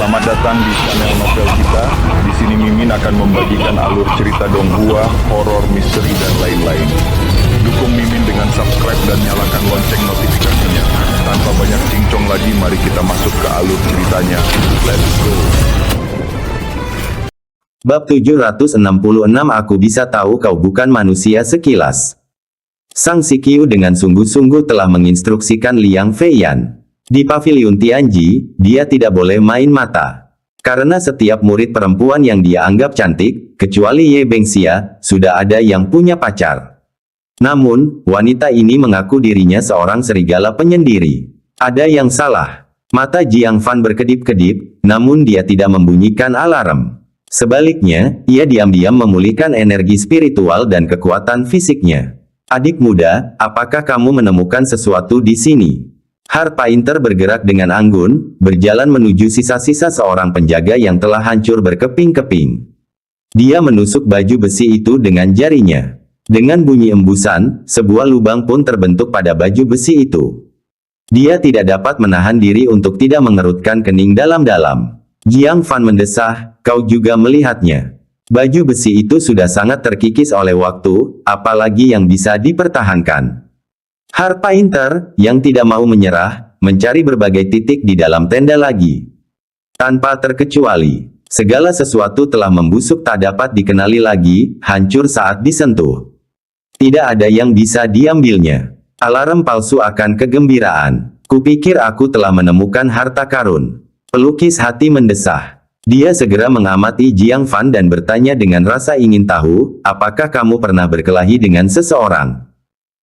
Selamat datang di channel novel kita. Di sini Mimin akan membagikan alur cerita donghua, horor, misteri, dan lain-lain. Dukung Mimin dengan subscribe dan nyalakan lonceng notifikasinya. Tanpa banyak cincong lagi, mari kita masuk ke alur ceritanya. Let's go. Bab 766. Aku bisa tahu kau bukan manusia sekilas. Sang Sikyu dengan sungguh-sungguh telah menginstruksikan Liang Feiyan. Di pavilion Tianji, dia tidak boleh main mata. Karena setiap murid perempuan yang dia anggap cantik, kecuali Ye Bengxia, sudah ada yang punya pacar. Namun, wanita ini mengaku dirinya seorang serigala penyendiri. Ada yang salah. Mata Jiang Fan berkedip-kedip, namun dia tidak membunyikan alarm. Sebaliknya, ia diam-diam memulihkan energi spiritual dan kekuatan fisiknya. Adik muda, apakah kamu menemukan sesuatu di sini? Har Painter bergerak dengan anggun, berjalan menuju sisa-sisa seorang penjaga yang telah hancur berkeping-keping. Dia menusuk baju besi itu dengan jarinya. Dengan bunyi embusan, sebuah lubang pun terbentuk pada baju besi itu. Dia tidak dapat menahan diri untuk tidak mengerutkan kening dalam-dalam. Jiang Fan mendesah, kau juga melihatnya. Baju besi itu sudah sangat terkikis oleh waktu, apalagi yang bisa dipertahankan. Har Painter, yang tidak mau menyerah, mencari berbagai titik di dalam tenda lagi. Tanpa terkecuali, segala sesuatu telah membusuk tak dapat dikenali lagi, hancur saat disentuh. Tidak ada yang bisa diambilnya. Alarm palsu akan kegembiraan. Kupikir aku telah menemukan harta karun. Pelukis hati mendesah. Dia segera mengamati Jiang Fan dan bertanya dengan rasa ingin tahu, apakah kamu pernah berkelahi dengan seseorang?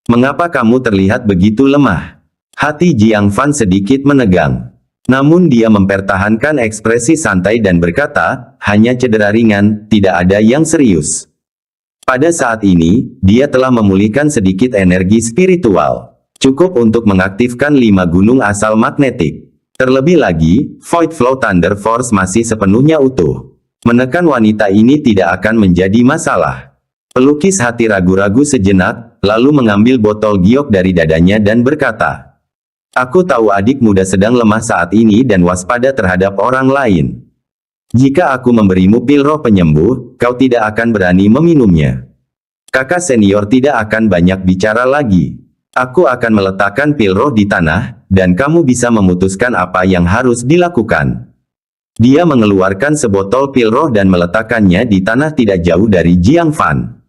Mengapa kamu terlihat begitu lemah? Hati Jiang Fan sedikit menegang. Namun dia mempertahankan ekspresi santai dan berkata, hanya cedera ringan, tidak ada yang serius. Pada saat ini, dia telah memulihkan sedikit energi spiritual. Cukup untuk mengaktifkan 5 gunung asal magnetik. Terlebih lagi, Void Flow Thunder Force masih sepenuhnya utuh. Menekan wanita ini tidak akan menjadi masalah. Pelukis hati ragu-ragu sejenak, lalu mengambil botol giok dari dadanya dan berkata, aku tahu adik muda sedang lemah saat ini dan waspada terhadap orang lain. Jika aku memberimu pil roh penyembuh, kau tidak akan berani meminumnya. Kakak senior tidak akan banyak bicara lagi. Aku akan meletakkan pil roh di tanah, dan kamu bisa memutuskan apa yang harus dilakukan. Dia mengeluarkan sebotol pil roh dan meletakkannya di tanah tidak jauh dari Jiang Fan.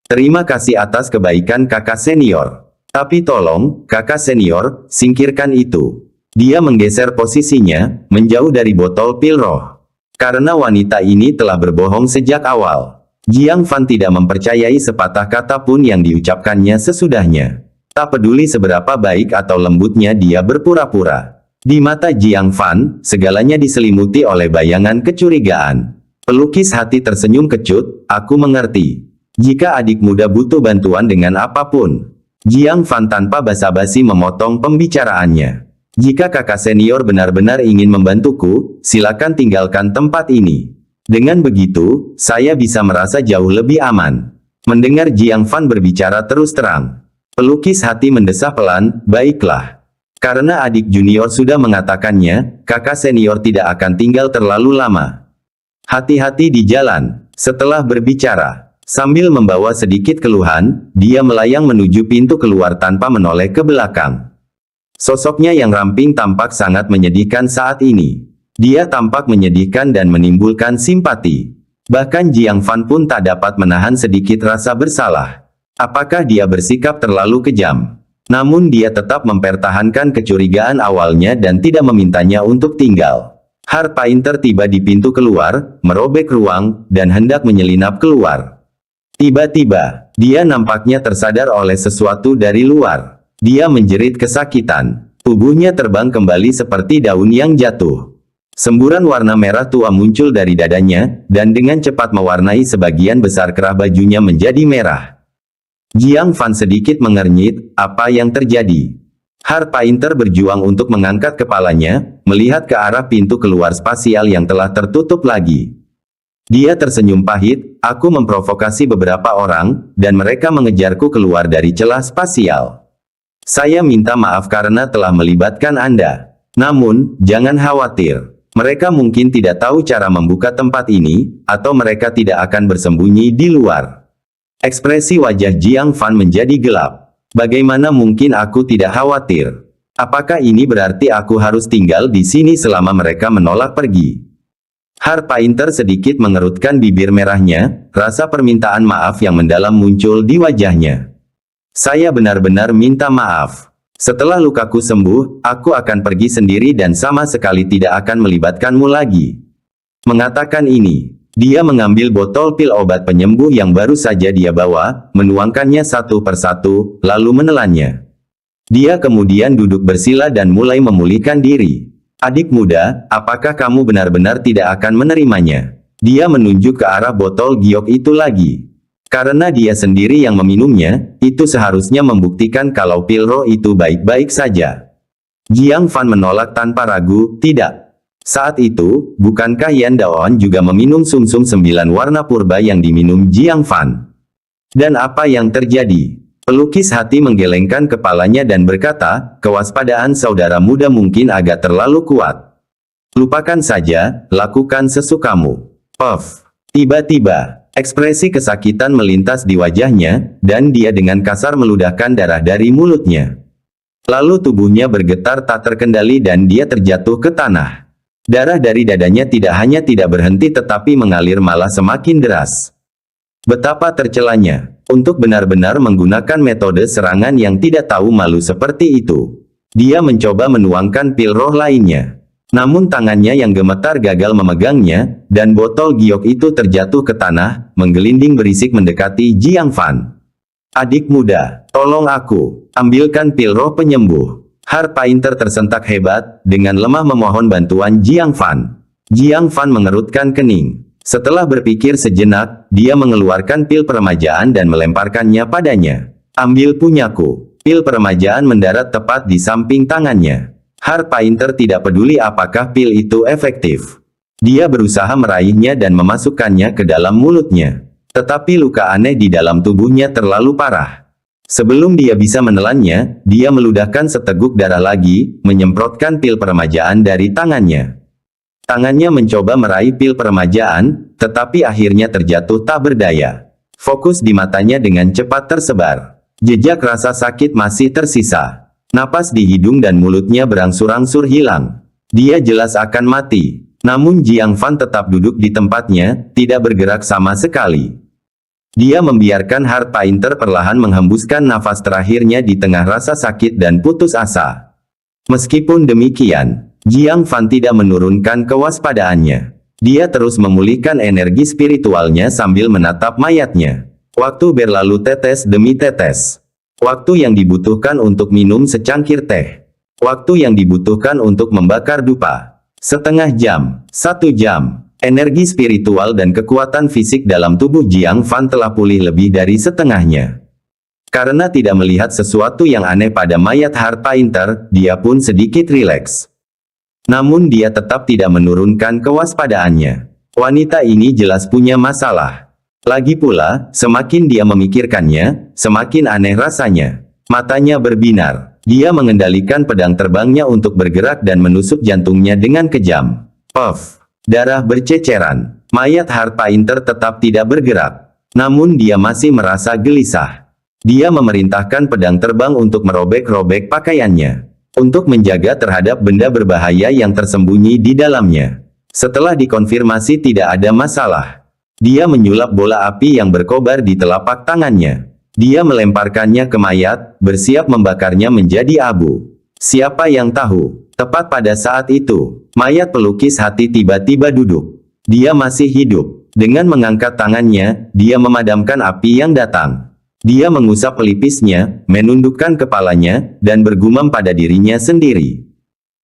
Terima kasih atas kebaikan kakak senior. Tapi tolong, kakak senior, singkirkan itu. Dia menggeser posisinya, menjauh dari botol pil roh. Karena wanita ini telah berbohong sejak awal. Jiang Fan tidak mempercayai sepatah kata pun yang diucapkannya sesudahnya. Tak peduli seberapa baik atau lembutnya dia berpura-pura. Di mata Jiang Fan, segalanya diselimuti oleh bayangan kecurigaan. Pelukis hati tersenyum kecut, aku mengerti. Jika adik muda butuh bantuan dengan apapun. Jiang Fan tanpa basa-basi memotong pembicaraannya. Jika kakak senior benar-benar ingin membantuku, silakan tinggalkan tempat ini. Dengan begitu, saya bisa merasa jauh lebih aman. Mendengar Jiang Fan berbicara terus terang. Pelukis hati mendesah pelan, baiklah. Karena adik junior sudah mengatakannya, kakak senior tidak akan tinggal terlalu lama. Hati-hati di jalan. Setelah berbicara, sambil membawa sedikit keluhan, dia melayang menuju pintu keluar tanpa menoleh ke belakang. Sosoknya yang ramping tampak sangat menyedihkan saat ini. Dia tampak menyedihkan dan menimbulkan simpati. Bahkan Jiang Fan pun tak dapat menahan sedikit rasa bersalah. Apakah dia bersikap terlalu kejam? Namun dia tetap mempertahankan kecurigaan awalnya dan tidak memintanya untuk tinggal. Har Painter tiba di pintu keluar, merobek ruang, dan hendak menyelinap keluar. Tiba-tiba, dia nampaknya tersadar oleh sesuatu dari luar. Dia menjerit kesakitan. Tubuhnya terbang kembali seperti daun yang jatuh. Semburan warna merah tua muncul dari dadanya, dan dengan cepat mewarnai sebagian besar kerah bajunya menjadi merah. Jiang Fan sedikit mengernyit, apa yang terjadi? Har Painter berjuang untuk mengangkat kepalanya, melihat ke arah pintu keluar spasial yang telah tertutup lagi. Dia tersenyum pahit, aku memprovokasi beberapa orang, dan mereka mengejarku keluar dari celah spasial. Saya minta maaf karena telah melibatkan Anda. Namun, jangan khawatir. Mereka mungkin tidak tahu cara membuka tempat ini, atau mereka tidak akan bersembunyi di luar. Ekspresi wajah Jiang Fan menjadi gelap. Bagaimana mungkin aku tidak khawatir? Apakah ini berarti aku harus tinggal di sini selama mereka menolak pergi? Painter sedikit mengerutkan bibir merahnya, rasa permintaan maaf yang mendalam muncul di wajahnya. Saya benar-benar minta maaf. Setelah lukaku sembuh, aku akan pergi sendiri dan sama sekali tidak akan melibatkanmu lagi. Mengatakan ini, dia mengambil botol pil obat penyembuh yang baru saja dia bawa, menuangkannya satu persatu, lalu menelannya. Dia kemudian duduk bersila dan mulai memulihkan diri. Adik muda, apakah kamu benar-benar tidak akan menerimanya? Dia menunjuk ke arah botol giok itu lagi. Karena dia sendiri yang meminumnya, itu seharusnya membuktikan kalau pil roh itu baik-baik saja. Jiang Fan menolak tanpa ragu, tidak. Saat itu, bukankah Yan Daon juga meminum sumsum 9 warna purba yang diminum Jiang Fan? Dan apa yang terjadi? Pelukis hati menggelengkan kepalanya dan berkata, kewaspadaan saudara muda mungkin agak terlalu kuat. Lupakan saja, lakukan sesukamu. Puff. Tiba-tiba, ekspresi kesakitan melintas di wajahnya, dan dia dengan kasar meludahkan darah dari mulutnya. Lalu tubuhnya bergetar tak terkendali dan dia terjatuh ke tanah. Darah dari dadanya tidak hanya tidak berhenti tetapi mengalir malah semakin deras. Betapa tercelanya, untuk benar-benar menggunakan metode serangan yang tidak tahu malu seperti itu. Dia mencoba menuangkan pil roh lainnya. Namun tangannya yang gemetar gagal memegangnya, dan botol giok itu terjatuh ke tanah, menggelinding berisik mendekati Jiang Fan. Adik muda, tolong aku, ambilkan pil roh penyembuh. Painter tersentak hebat, dengan lemah memohon bantuan Jiang Fan. Jiang Fan mengerutkan kening. Setelah berpikir sejenak, dia mengeluarkan pil peremajaan dan melemparkannya padanya. Ambil punyaku. Pil peremajaan mendarat tepat di samping tangannya. Painter tidak peduli apakah pil itu efektif. Dia berusaha meraihnya dan memasukkannya ke dalam mulutnya. Tetapi luka aneh di dalam tubuhnya terlalu parah. Sebelum dia bisa menelannya, dia meludahkan seteguk darah lagi, menyemprotkan pil peremajaan dari tangannya. Tangannya mencoba meraih pil peremajaan, tetapi akhirnya terjatuh tak berdaya. Fokus di matanya dengan cepat tersebar. Jejak rasa sakit masih tersisa. Napas di hidung dan mulutnya berangsur-angsur hilang. Dia jelas akan mati. Namun Jiang Fan tetap duduk di tempatnya, tidak bergerak sama sekali. Dia membiarkan Painter perlahan menghembuskan nafas terakhirnya di tengah rasa sakit dan putus asa. Meskipun demikian, Jiang Fan tidak menurunkan kewaspadaannya. Dia terus memulihkan energi spiritualnya sambil menatap mayatnya. Waktu berlalu tetes demi tetes. Waktu yang dibutuhkan untuk minum secangkir teh. Waktu yang dibutuhkan untuk membakar dupa. Setengah jam, 1 jam. Energi spiritual dan kekuatan fisik dalam tubuh Jiang Fan telah pulih lebih dari setengahnya. Karena tidak melihat sesuatu yang aneh pada mayat Painter, dia pun sedikit rileks. Namun dia tetap tidak menurunkan kewaspadaannya. Wanita ini jelas punya masalah. Lagi pula, semakin dia memikirkannya, semakin aneh rasanya. Matanya berbinar. Dia mengendalikan pedang terbangnya untuk bergerak dan menusuk jantungnya dengan kejam. Puff. Darah berceceran. Mayat Painter tetap tidak bergerak. Namun dia masih merasa gelisah. Dia memerintahkan pedang terbang untuk merobek-robek pakaiannya. Untuk menjaga terhadap benda berbahaya yang tersembunyi di dalamnya. Setelah dikonfirmasi tidak ada masalah. Dia menyulap bola api yang berkobar di telapak tangannya. Dia melemparkannya ke mayat, bersiap membakarnya menjadi abu. Siapa yang tahu? Tepat pada saat itu, mayat pelukis hati tiba-tiba duduk. Dia masih hidup. Dengan mengangkat tangannya, dia memadamkan api yang datang. Dia mengusap pelipisnya, menundukkan kepalanya, dan bergumam pada dirinya sendiri.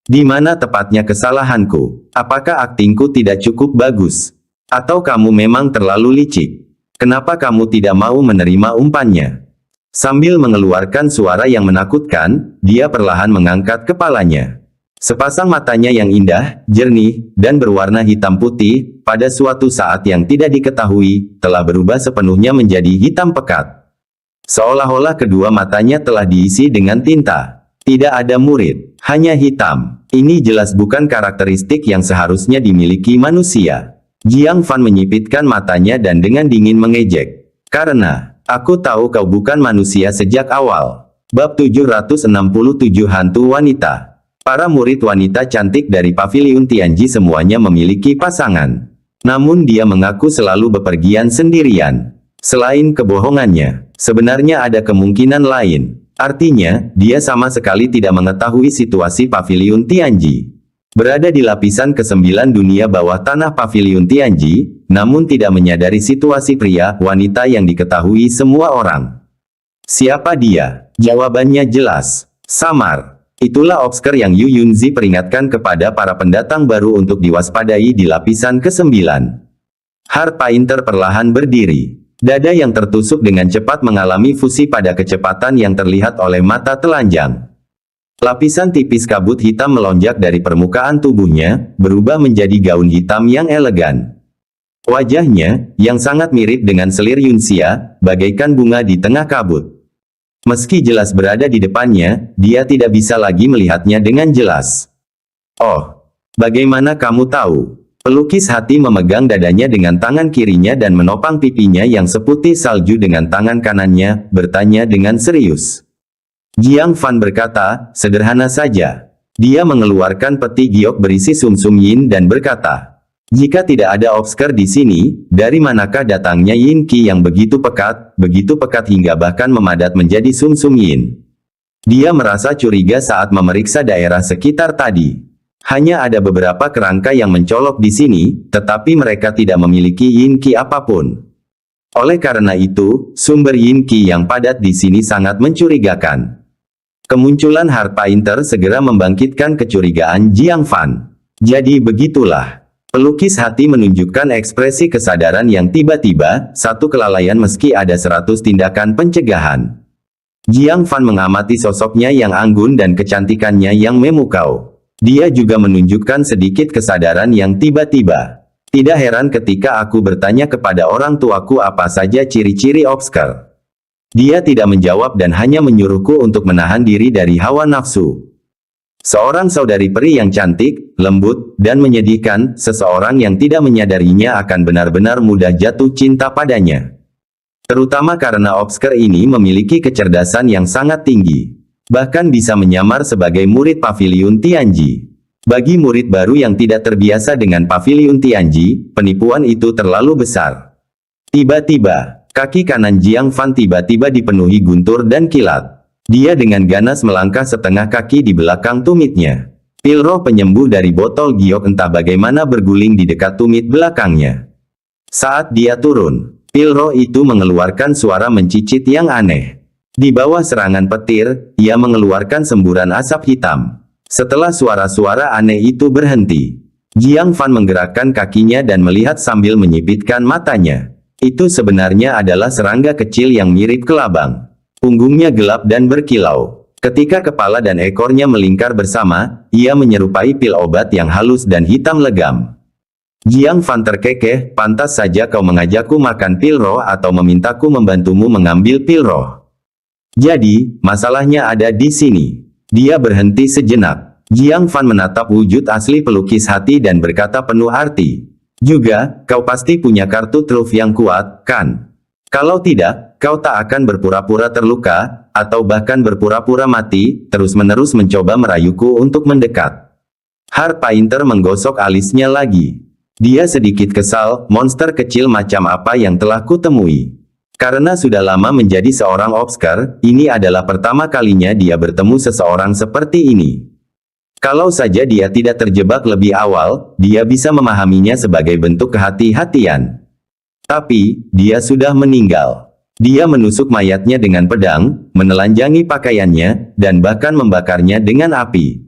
Di mana tepatnya kesalahanku? Apakah aktingku tidak cukup bagus? Atau kamu memang terlalu licik? Kenapa kamu tidak mau menerima umpannya? Sambil mengeluarkan suara yang menakutkan, dia perlahan mengangkat kepalanya. Sepasang matanya yang indah, jernih, dan berwarna hitam putih, pada suatu saat yang tidak diketahui, telah berubah sepenuhnya menjadi hitam pekat. Seolah-olah kedua matanya telah diisi dengan tinta. Tidak ada murid, hanya hitam. Ini jelas bukan karakteristik yang seharusnya dimiliki manusia. Jiang Fan menyipitkan matanya dan dengan dingin mengejek. Karena, aku tahu kau bukan manusia sejak awal. Bab 767 Hantu Wanita. Para murid wanita cantik dari Paviliun Tianji semuanya memiliki pasangan. Namun dia mengaku selalu bepergian sendirian. Selain kebohongannya, sebenarnya ada kemungkinan lain. Artinya, dia sama sekali tidak mengetahui situasi Paviliun Tianji. Berada di lapisan ke-9 dunia bawah tanah Paviliun Tianji, namun tidak menyadari situasi pria, wanita yang diketahui semua orang. Siapa dia? Jawabannya jelas. Samar. Itulah obsker yang Yu Yunzi peringatkan kepada para pendatang baru untuk diwaspadai di lapisan ke-9. Heart Painter perlahan berdiri. Dada yang tertusuk dengan cepat mengalami fusi pada kecepatan yang terlihat oleh mata telanjang. Lapisan tipis kabut hitam melonjak dari permukaan tubuhnya, berubah menjadi gaun hitam yang elegan. Wajahnya, yang sangat mirip dengan selir Yunxia, bagaikan bunga di tengah kabut. Meski jelas berada di depannya, dia tidak bisa lagi melihatnya dengan jelas. Oh, bagaimana kamu tahu? Pelukis hati memegang dadanya dengan tangan kirinya dan menopang pipinya yang seputih salju dengan tangan kanannya, bertanya dengan serius. Jiang Fan berkata, sederhana saja. Dia mengeluarkan peti giok berisi sumsum yin dan berkata, jika tidak ada obsker di sini, dari manakah datangnya yin qi yang begitu pekat hingga bahkan memadat menjadi sumsum yin? Dia merasa curiga saat memeriksa daerah sekitar tadi. Hanya ada beberapa kerangka yang mencolok di sini, tetapi mereka tidak memiliki yin qi apapun. Oleh karena itu, sumber yin qi yang padat di sini sangat mencurigakan. Kemunculan Heart Painter segera membangkitkan kecurigaan Jiang Fan. Jadi begitulah. Pelukis hati menunjukkan ekspresi kesadaran yang tiba-tiba, satu kelalaian meski ada 100 tindakan pencegahan. Jiang Fan mengamati sosoknya yang anggun dan kecantikannya yang memukau. Dia juga menunjukkan sedikit kesadaran yang tiba-tiba. Tidak heran ketika aku bertanya kepada orang tuaku apa saja ciri-ciri obsker. Dia tidak menjawab dan hanya menyuruhku untuk menahan diri dari hawa nafsu. Seorang saudari peri yang cantik, lembut, dan menyedihkan, seseorang yang tidak menyadarinya akan benar-benar mudah jatuh cinta padanya. Terutama karena obsker ini memiliki kecerdasan yang sangat tinggi. Bahkan bisa menyamar sebagai murid Paviliun Tianji. Bagi murid baru yang tidak terbiasa dengan Paviliun Tianji, penipuan itu terlalu besar. Tiba-tiba, kaki kanan Jiang Fan tiba-tiba dipenuhi guntur dan kilat. Dia dengan ganas melangkah setengah kaki di belakang tumitnya. Pil roh penyembuh dari botol giok entah bagaimana berguling di dekat tumit belakangnya. Saat dia turun, pil roh itu mengeluarkan suara mencicit yang aneh. Di bawah serangan petir, ia mengeluarkan semburan asap hitam. Setelah suara-suara aneh itu berhenti, Jiang Fan menggerakkan kakinya dan melihat sambil menyipitkan matanya. Itu sebenarnya adalah serangga kecil yang mirip kelabang. Punggungnya gelap dan berkilau. Ketika kepala dan ekornya melingkar bersama, ia menyerupai pil obat yang halus dan hitam legam. Jiang Fan terkekeh, pantas saja kau mengajakku makan pil roh atau memintaku membantumu mengambil pil roh. Jadi, masalahnya ada di sini. Dia berhenti sejenak. Jiang Fan menatap wujud asli pelukis hati dan berkata penuh arti. Juga, kau pasti punya kartu truf yang kuat, kan? Kalau tidak, kau tak akan berpura-pura terluka, atau bahkan berpura-pura mati, terus-menerus mencoba merayuku untuk mendekat. Heart Painter menggosok alisnya lagi. Dia sedikit kesal, monster kecil macam apa yang telah kutemui. Karena sudah lama menjadi seorang obsker, ini adalah pertama kalinya dia bertemu seseorang seperti ini. Kalau saja dia tidak terjebak lebih awal, dia bisa memahaminya sebagai bentuk kehati-hatian. Tapi, dia sudah meninggal. Dia menusuk mayatnya dengan pedang, menelanjangi pakaiannya, dan bahkan membakarnya dengan api.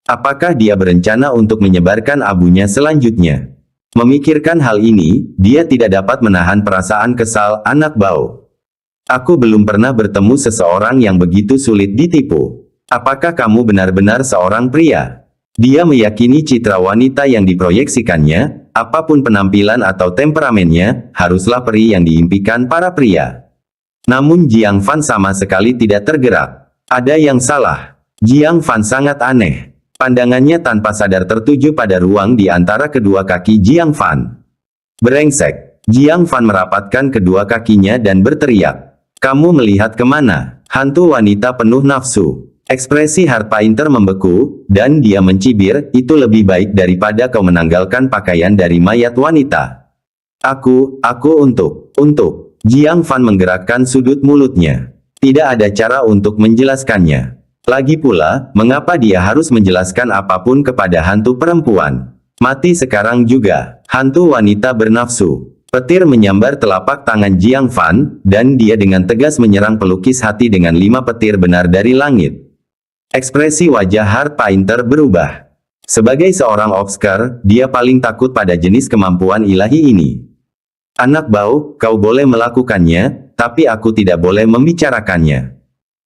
Apakah dia berencana untuk menyebarkan abunya selanjutnya? Memikirkan hal ini, dia tidak dapat menahan perasaan kesal anak bau. Aku belum pernah bertemu seseorang yang begitu sulit ditipu. Apakah kamu benar-benar seorang pria? Dia meyakini citra wanita yang diproyeksikannya, apapun penampilan atau temperamennya, haruslah peri yang diimpikan para pria. Namun Jiang Fan sama sekali tidak tergerak. Ada yang salah. Jiang Fan sangat aneh. Pandangannya tanpa sadar tertuju pada ruang di antara kedua kaki Jiang Fan. Brengsek! Jiang Fan merapatkan kedua kakinya dan berteriak. Kamu melihat kemana? Hantu wanita penuh nafsu. Ekspresi Heart Painter membeku, dan dia mencibir, itu lebih baik daripada kau menanggalkan pakaian dari mayat wanita. Aku untuk. Jiang Fan menggerakkan sudut mulutnya. Tidak ada cara untuk menjelaskannya. Lagi pula, mengapa dia harus menjelaskan apapun kepada hantu perempuan? Mati sekarang juga. Hantu wanita bernafsu. Petir menyambar telapak tangan Jiang Fan, dan dia dengan tegas menyerang pelukis hati dengan 5 petir benar dari langit. Ekspresi wajah Heart Painter berubah. Sebagai seorang Obsker, dia paling takut pada jenis kemampuan ilahi ini. Anak bau, kau boleh melakukannya, tapi aku tidak boleh membicarakannya.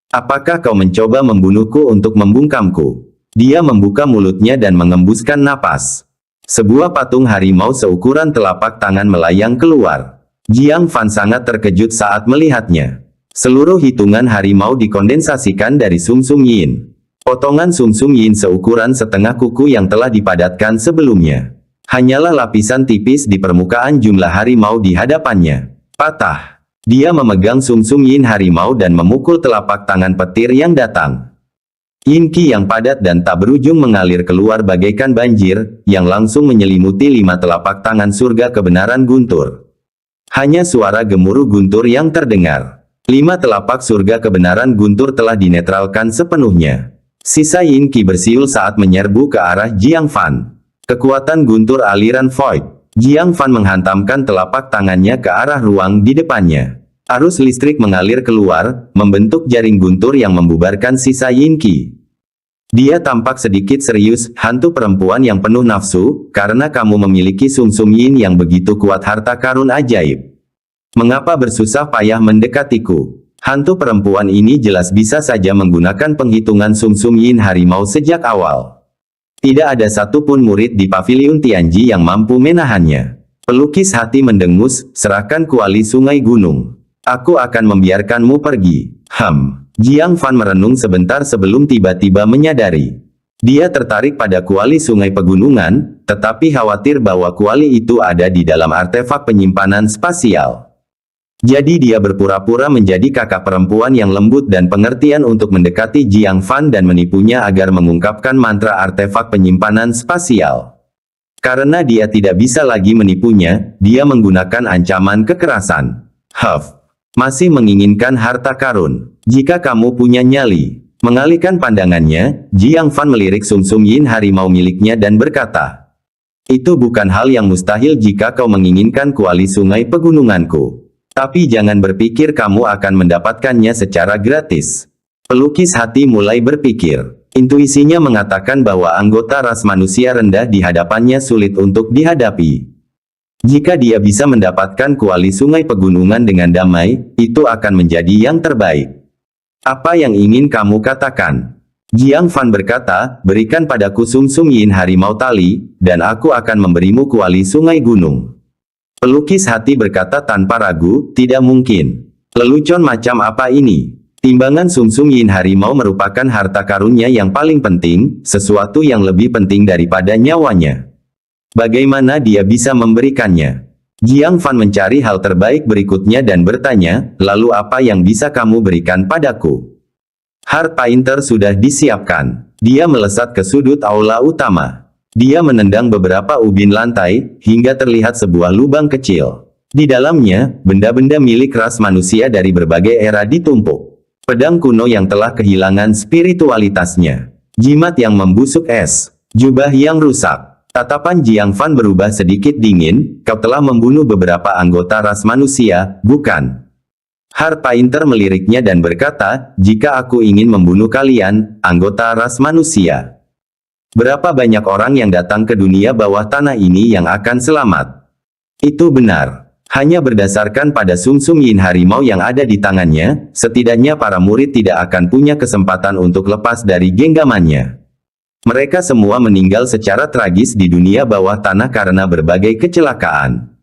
Apakah kau mencoba membunuhku untuk membungkamku? Dia membuka mulutnya dan mengembuskan napas. Sebuah patung harimau seukuran telapak tangan melayang keluar. Jiang Fan sangat terkejut saat melihatnya. Seluruh hitungan harimau dikondensasikan dari sumsum yin. Potongan sumsum yin seukuran setengah kuku yang telah dipadatkan sebelumnya. Hanyalah lapisan tipis di permukaan jumlah harimau di hadapannya. Patah. Dia memegang sumsum yin harimau dan memukul telapak tangan petir yang datang. Yin Qi yang padat dan tak berujung mengalir keluar bagaikan banjir, yang langsung menyelimuti 5 telapak tangan surga kebenaran guntur. Hanya suara gemuruh guntur yang terdengar. 5 telapak surga kebenaran guntur telah dinetralkan sepenuhnya. Sisa Yin Qi bersiul saat menyerbu ke arah Jiang Fan. Kekuatan guntur aliran void. Jiang Fan menghantamkan telapak tangannya ke arah ruang di depannya. Arus listrik mengalir keluar, membentuk jaring guntur yang membubarkan sisa Yin Qi. Dia tampak sedikit serius, hantu perempuan yang penuh nafsu, karena kamu memiliki sumsum yin yang begitu kuat harta karun ajaib. Mengapa bersusah payah mendekatiku? Hantu perempuan ini jelas bisa saja menggunakan penghitungan sumsum yin harimau sejak awal. Tidak ada satupun murid di Paviliun Tianji yang mampu menahannya. Pelukis hati mendengus, serahkan kuali sungai gunung. Aku akan membiarkanmu pergi. Jiang Fan merenung sebentar sebelum tiba-tiba menyadari. Dia tertarik pada kuali sungai pegunungan, tetapi khawatir bahwa kuali itu ada di dalam artefak penyimpanan spasial. Jadi dia berpura-pura menjadi kakak perempuan yang lembut dan pengertian untuk mendekati Jiang Fan dan menipunya agar mengungkapkan mantra artefak penyimpanan spasial. Karena dia tidak bisa lagi menipunya, dia menggunakan ancaman kekerasan. Masih menginginkan harta karun. Jika kamu punya nyali. Mengalihkan pandangannya, Jiang Fan melirik sumsum yin harimau miliknya dan berkata, itu bukan hal yang mustahil jika kau menginginkan kuali sungai pegununganku. Tapi jangan berpikir kamu akan mendapatkannya secara gratis. Pelukis hati mulai berpikir. Intuisinya mengatakan bahwa anggota ras manusia rendah di hadapannya sulit untuk dihadapi. Jika dia bisa mendapatkan kuali sungai pegunungan dengan damai, itu akan menjadi yang terbaik. Apa yang ingin kamu katakan? Jiang Fan berkata, berikan padaku sumsum yin harimau tali, dan aku akan memberimu kuali sungai gunung. Pelukis hati berkata tanpa ragu, tidak mungkin. Lelucon macam apa ini? Timbangan sumsum yin harimau merupakan harta karunnya yang paling penting, sesuatu yang lebih penting daripada nyawanya. Bagaimana dia bisa memberikannya? Jiang Fan mencari hal terbaik berikutnya dan bertanya, lalu apa yang bisa kamu berikan padaku? Heart Painter sudah disiapkan. Dia melesat ke sudut aula utama. Dia menendang beberapa ubin lantai, hingga terlihat sebuah lubang kecil. Di dalamnya, benda-benda milik ras manusia dari berbagai era ditumpuk. Pedang kuno yang telah kehilangan spiritualitasnya. Jimat yang membusuk es. Jubah yang rusak. Tatapan Jiang Fan berubah sedikit dingin, kau telah membunuh beberapa anggota ras manusia, bukan? Heart Painter meliriknya dan berkata, jika aku ingin membunuh kalian, anggota ras manusia. Berapa banyak orang yang datang ke dunia bawah tanah ini yang akan selamat? Itu benar. Hanya berdasarkan pada sumsum yin harimau yang ada di tangannya, setidaknya para murid tidak akan punya kesempatan untuk lepas dari genggamannya. Mereka semua meninggal secara tragis di dunia bawah tanah karena berbagai kecelakaan.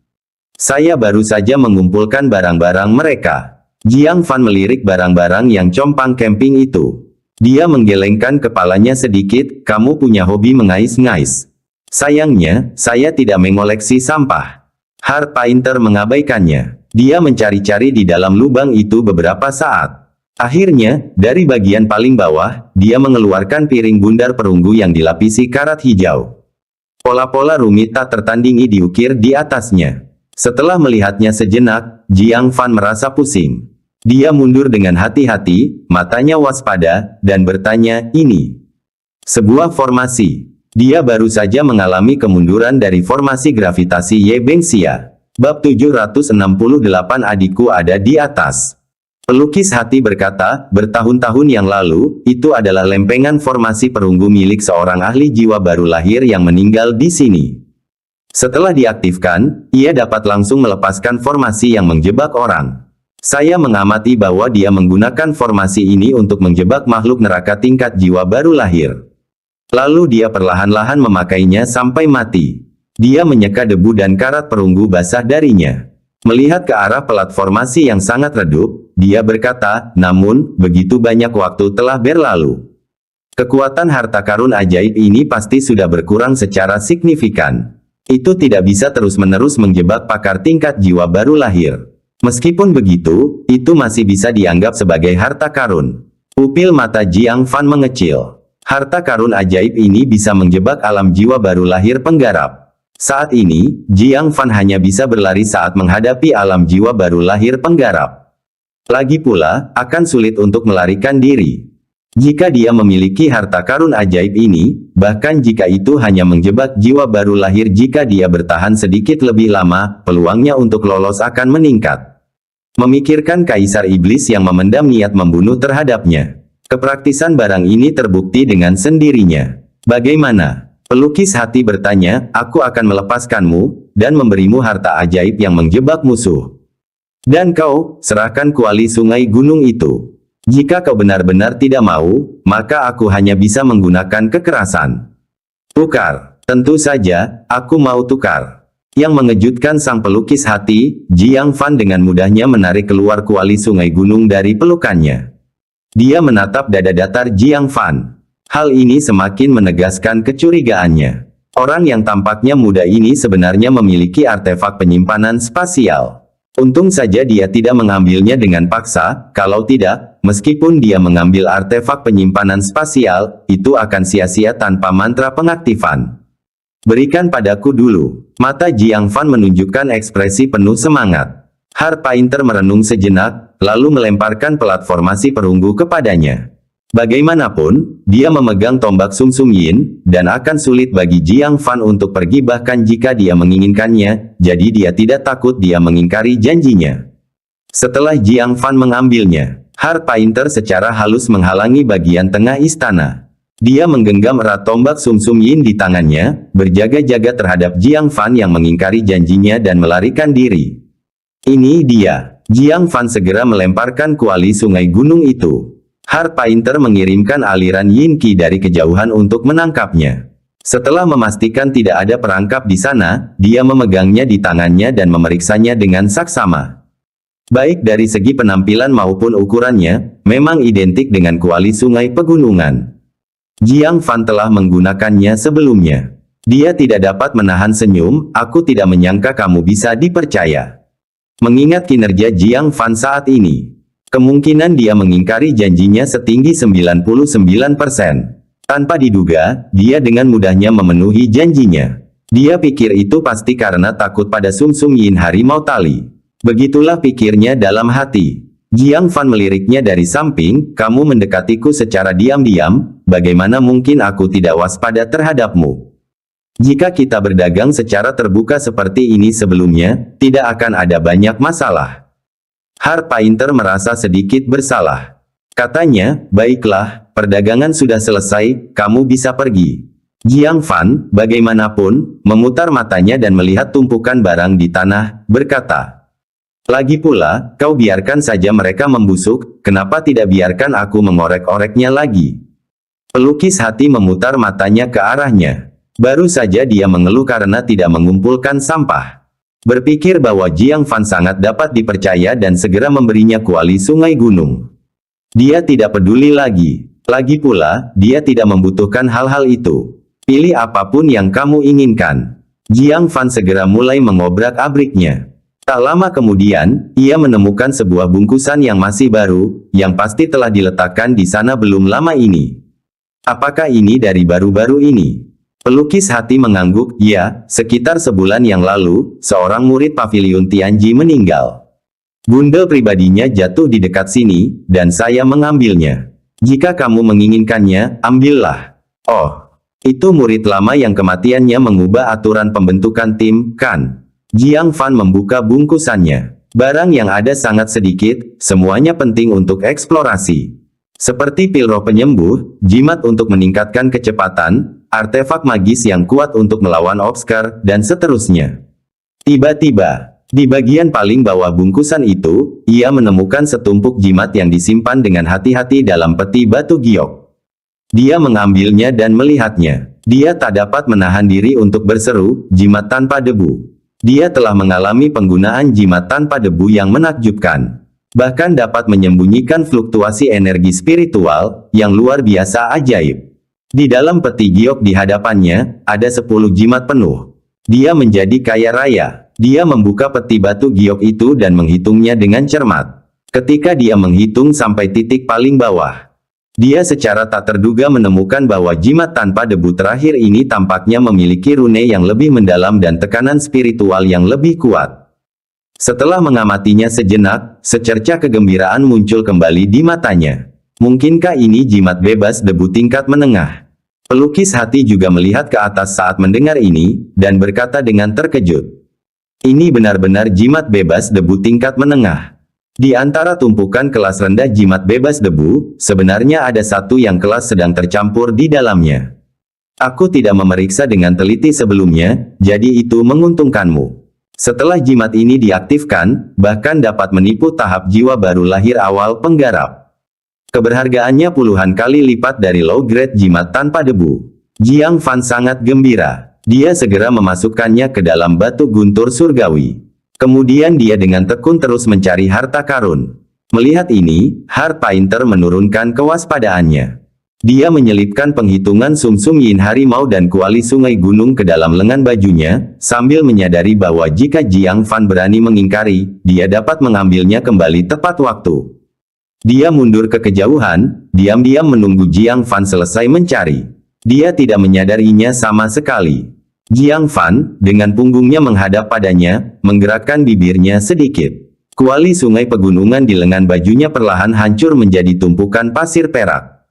Saya baru saja mengumpulkan barang-barang mereka. Jiang Fan melirik barang-barang yang compang camping itu. Dia menggelengkan kepalanya sedikit, kamu punya hobi mengais-ngais. Sayangnya, saya tidak mengoleksi sampah. Hart Painter mengabaikannya. Dia mencari-cari di dalam lubang itu beberapa saat. Akhirnya, dari bagian paling bawah, dia mengeluarkan piring bundar perunggu yang dilapisi karat hijau. Pola-pola rumit tak tertandingi diukir di atasnya. Setelah melihatnya sejenak, Jiang Fan merasa pusing. Dia mundur dengan hati-hati, matanya waspada, dan bertanya, ini sebuah formasi. Dia baru saja mengalami kemunduran dari formasi gravitasi Ye Bengxia. Bab 768 adikku ada di atas. Pelukis hati berkata, bertahun-tahun yang lalu, itu adalah lempengan formasi perunggu milik seorang ahli jiwa baru lahir yang meninggal di sini. Setelah diaktifkan, ia dapat langsung melepaskan formasi yang menjebak orang. Saya mengamati bahwa dia menggunakan formasi ini untuk menjebak makhluk neraka tingkat jiwa baru lahir. Lalu dia perlahan-lahan memakainya sampai mati. Dia menyeka debu dan karat perunggu basah darinya. Melihat ke arah pelat formasi yang sangat redup, dia berkata, namun, begitu banyak waktu telah berlalu. Kekuatan harta karun ajaib ini pasti sudah berkurang secara signifikan. Itu tidak bisa terus-menerus menjebak pakar tingkat jiwa baru lahir. Meskipun begitu, itu masih bisa dianggap sebagai harta karun. Pupil mata Jiang Fan mengecil. Harta karun ajaib ini bisa menjebak alam jiwa baru lahir penggarap. Saat ini, Jiang Fan hanya bisa berlari saat menghadapi alam jiwa baru lahir penggarap. Lagi pula, akan sulit untuk melarikan diri. Jika dia memiliki harta karun ajaib ini, bahkan jika itu hanya menjebak jiwa baru lahir jika dia bertahan sedikit lebih lama, peluangnya untuk lolos akan meningkat. Memikirkan Kaisar Iblis yang memendam niat membunuh terhadapnya. Kepraktisan barang ini terbukti dengan sendirinya. Bagaimana? Pelukis hati bertanya, aku akan melepaskanmu, dan memberimu harta ajaib yang menjebak musuh. Dan kau, serahkan kuali sungai gunung itu. Jika kau benar-benar tidak mau, maka aku hanya bisa menggunakan kekerasan. Tukar. Tentu saja, aku mau tukar. Yang mengejutkan sang pelukis hati, Jiang Fan dengan mudahnya menarik keluar kuali sungai gunung dari pelukannya. Dia menatap dada datar Jiang Fan. Hal ini semakin menegaskan kecurigaannya. Orang yang tampaknya muda ini sebenarnya memiliki artefak penyimpanan spasial. Untung saja dia tidak mengambilnya dengan paksa, kalau tidak, meskipun dia mengambil artefak penyimpanan spasial, itu akan sia-sia tanpa mantra pengaktifan. Berikan padaku dulu. Mata Jiang Fan menunjukkan ekspresi penuh semangat. Hart Painter merenung sejenak, lalu melemparkan pelat formasi perunggu kepadanya. Bagaimanapun, dia memegang tombak Sum Sum Yin, dan akan sulit bagi Jiang Fan untuk pergi bahkan jika dia menginginkannya, jadi dia tidak takut dia mengingkari janjinya. Setelah Jiang Fan mengambilnya, Hart Painter secara halus menghalangi bagian tengah istana. Dia menggenggam erat tombak Sum Sum Yin di tangannya, berjaga-jaga terhadap Jiang Fan yang mengingkari janjinya dan melarikan diri. Ini dia. Jiang Fan segera melemparkan kuali sungai gunung itu. Hart Painter mengirimkan aliran Yin Qi dari kejauhan untuk menangkapnya. Setelah memastikan tidak ada perangkap di sana, dia memegangnya di tangannya dan memeriksanya dengan saksama. Baik dari segi penampilan maupun ukurannya, memang identik dengan kuali sungai pegunungan. Jiang Fan telah menggunakannya sebelumnya. Dia tidak dapat menahan senyum, aku tidak menyangka kamu bisa dipercaya. Mengingat kinerja Jiang Fan saat ini, kemungkinan dia mengingkari janjinya setinggi 99%. Tanpa diduga, dia dengan mudahnya memenuhi janjinya. Dia pikir itu pasti karena takut pada Sum Sum Yin harimau tali. Begitulah pikirnya dalam hati. Jiang Fan meliriknya dari samping, kamu mendekatiku secara diam-diam, bagaimana mungkin aku tidak waspada terhadapmu? Jika kita berdagang secara terbuka seperti ini sebelumnya, tidak akan ada banyak masalah. Hart Painter merasa sedikit bersalah. Katanya, baiklah, perdagangan sudah selesai, kamu bisa pergi. Jiang Fan, bagaimanapun, memutar matanya dan melihat tumpukan barang di tanah, berkata, lagi pula, kau biarkan saja mereka membusuk, kenapa tidak biarkan aku mengorek-oreknya lagi? Pelukis hati memutar matanya ke arahnya. Baru saja dia mengeluh karena tidak mengumpulkan sampah. Berpikir bahwa Jiang Fan sangat dapat dipercaya dan segera memberinya kuali sungai gunung. Dia tidak peduli lagi. Lagi pula, dia tidak membutuhkan hal-hal itu. Pilih apapun yang kamu inginkan. Jiang Fan segera mulai mengobrak-abriknya. Tak lama kemudian, ia menemukan sebuah bungkusan yang masih baru, yang pasti telah diletakkan di sana belum lama ini. Apakah ini dari baru-baru ini? Pelukis hati mengangguk, ya, sekitar sebulan yang lalu, seorang murid Paviliun Tianji meninggal. Bundel pribadinya jatuh di dekat sini, dan saya mengambilnya. Jika kamu menginginkannya, ambillah. Oh, itu murid lama yang kematiannya mengubah aturan pembentukan tim, kan? Jiang Fan membuka bungkusannya. Barang yang ada sangat sedikit, semuanya penting untuk eksplorasi. Seperti pil roh penyembuh, jimat untuk meningkatkan kecepatan, artefak magis yang kuat untuk melawan obskar, dan seterusnya. Tiba-tiba, di bagian paling bawah bungkusan itu, ia menemukan setumpuk jimat yang disimpan dengan hati-hati dalam peti batu giok. Dia mengambilnya dan melihatnya. Dia tak dapat menahan diri untuk berseru, jimat tanpa debu. Dia telah mengalami penggunaan jimat tanpa debu yang menakjubkan. Bahkan dapat menyembunyikan fluktuasi energi spiritual, yang luar biasa ajaib. Di dalam peti giok di hadapannya, ada 10 jimat penuh. Dia menjadi kaya raya. Dia membuka peti batu giok itu dan menghitungnya dengan cermat. Ketika dia menghitung sampai titik paling bawah, dia secara tak terduga menemukan bahwa jimat tanpa debu terakhir ini tampaknya memiliki rune yang lebih mendalam dan tekanan spiritual yang lebih kuat. Setelah mengamatinya sejenak, secerca kegembiraan muncul kembali di matanya. Mungkinkah ini jimat bebas debu tingkat menengah? Pelukis hati juga melihat ke atas saat mendengar ini, dan berkata dengan terkejut. Ini benar-benar jimat bebas debu tingkat menengah. Di antara tumpukan kelas rendah jimat bebas debu, sebenarnya ada satu yang kelas sedang tercampur di dalamnya. Aku tidak memeriksa dengan teliti sebelumnya, jadi itu menguntungkanmu. Setelah jimat ini diaktifkan, bahkan dapat menipu tahap jiwa baru lahir awal penggarap. Keberhargaannya puluhan kali lipat dari low grade jimat tanpa debu. Jiang Fan sangat gembira. Dia segera memasukkannya ke dalam batu guntur surgawi. Kemudian dia dengan tekun terus mencari harta karun. Melihat ini, Heart Painter menurunkan kewaspadaannya. Dia menyelipkan penghitungan sumsum yin harimau dan kuali sungai gunung ke dalam lengan bajunya, sambil menyadari bahwa jika Jiang Fan berani mengingkari, dia dapat mengambilnya kembali tepat waktu. Dia mundur ke kejauhan, diam-diam menunggu Jiang Fan selesai mencari. Dia tidak menyadarinya sama sekali. Jiang Fan, dengan punggungnya menghadap padanya, menggerakkan bibirnya sedikit. Kuali sungai pegunungan di lengan bajunya perlahan hancur menjadi tumpukan pasir perak.